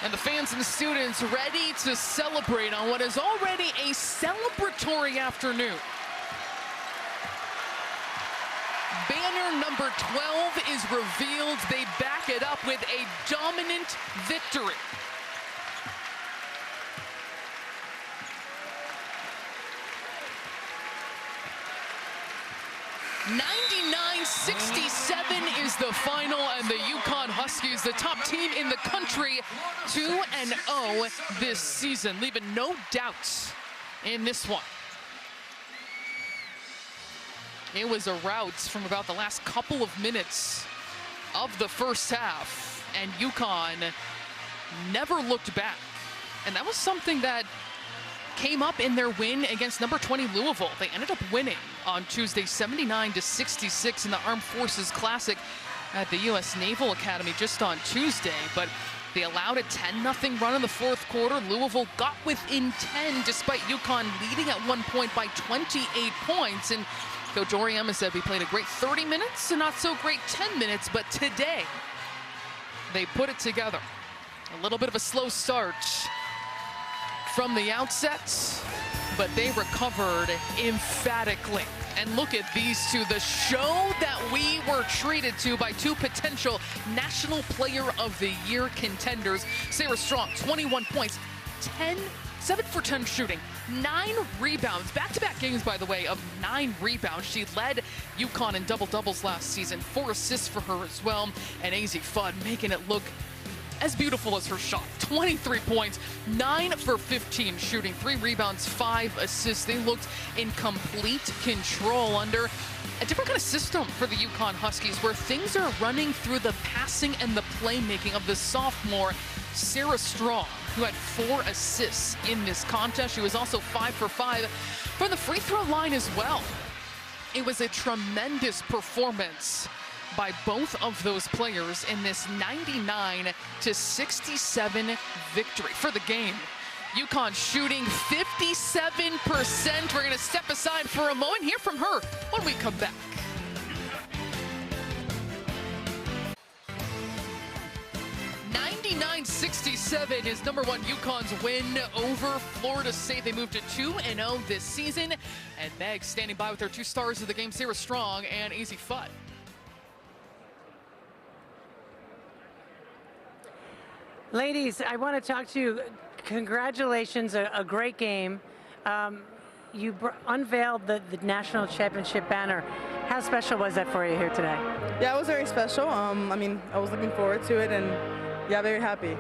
S1: And the fans and students ready to celebrate on what is already a celebratory afternoon. Banner number 12 is revealed. They back it up with a dominant victory. 99-67 is the final, and the UConn Huskies, the top team in the country, 2-0 this season, leaving no doubts in this one. It was a rout from about the last couple of minutes of the first half, and UConn never looked back. And that was something that came up in their win against number 20 Louisville. They ended up winning on Tuesday 79-66 in the Armed Forces Classic at the U.S. Naval Academy just on Tuesday, but they allowed a 10-0 run in the fourth quarter. Louisville got within 10 despite UConn leading at one point by 28 points. And Coach Auriemma said we played a great 30 minutes and not so great 10 minutes, but today they put it together. A little bit of a slow start from the outset, but they recovered emphatically. And look at these two, the show that we were treated to by two potential National Player of the Year contenders. Sarah Strong, 21 points, 7 for 10 shooting, 9 rebounds, back-to-back games, by the way, of 9 rebounds. She led UConn in double-doubles last season, 4 assists for her as well. And Azzi Fudd making it look as beautiful as her shot. 23 points, 9 for 15 shooting, 3 rebounds, 5 assists. They looked in complete control under a different kind of system for the UConn Huskies, where things are running through the passing and the playmaking of the sophomore Sarah Strong, who had 4 assists in this contest. She was also 5 for 5 from the free throw line as well. It was a tremendous performance by both of those players in this 99-67 victory for the game. UConn shooting 57%. We're going to step aside for a moment, hear from her when we come back. .967 is number 1 UConn's win over Florida State. They moved to 2-0 this season. And Meg standing by with her 2 stars of the game, Sarah Strong and Azzi Fudd.
S2: Ladies, I want to talk to you congratulations, a great game. You unveiled the national championship banner. How special was that for you here today?
S9: Yeah, it was very special. I mean, I was looking forward to it, and yeah, very happy.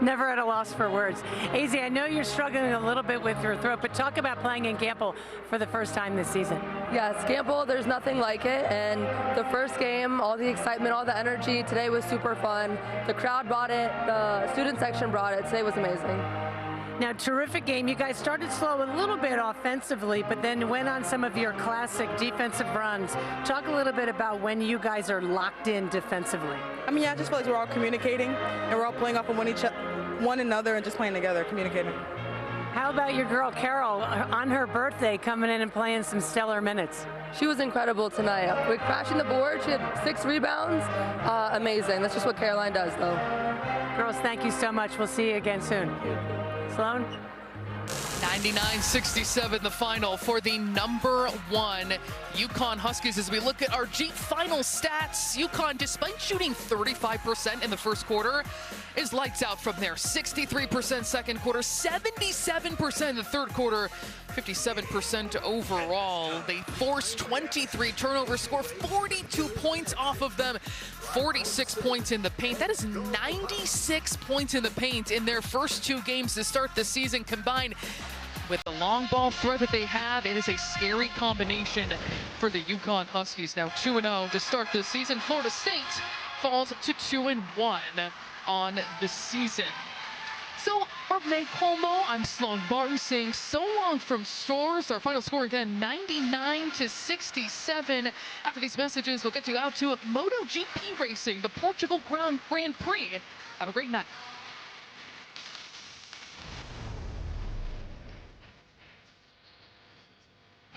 S2: Never at a loss for words. Azzi, I know you're struggling a little bit with your throat, but talk about playing in Gamble for the first time this season.
S6: Yes, Gamble, there's nothing like it. And the first game, all the excitement, all the energy, today was super fun. The crowd brought it, the student section brought it. Today was amazing.
S2: Now, terrific game. You guys started slow a little bit offensively, but then went on some of your classic defensive runs. Talk a little bit about when you guys are locked in defensively.
S9: I mean, yeah, I just feel like we're all communicating, and we're all playing off of one another and just playing together, communicating.
S2: How about your girl, Carol, on her birthday, coming in and playing some stellar minutes?
S6: She was incredible tonight. With crashing the board, she had 6 rebounds. Amazing. That's just what Caroline does, though.
S2: Girls, thank you so much. We'll see you again soon. Sloan?
S1: 99-67 the final for the #1 UConn Huskies. As we look at our Jeep final stats, UConn, despite shooting 35% in the first quarter, is lights out from there. 63% second quarter, 77% in the third quarter, 57% overall. They forced 23 turnovers, score 42 points off of them, 46 points in the paint. That is 96 points in the paint in their first 2 games to start the season combined. With the long ball threat that they have, it is a scary combination for the UConn Huskies. Now 2-0 to start the season. Florida State falls to 2-1 on the season. So, for Meg Como, I'm Sloan Barton saying so long from Shores. Our final score again, 99-67. After these messages, we'll get you out to MotoGP racing, the Portugal Grand Prix. Have a great night.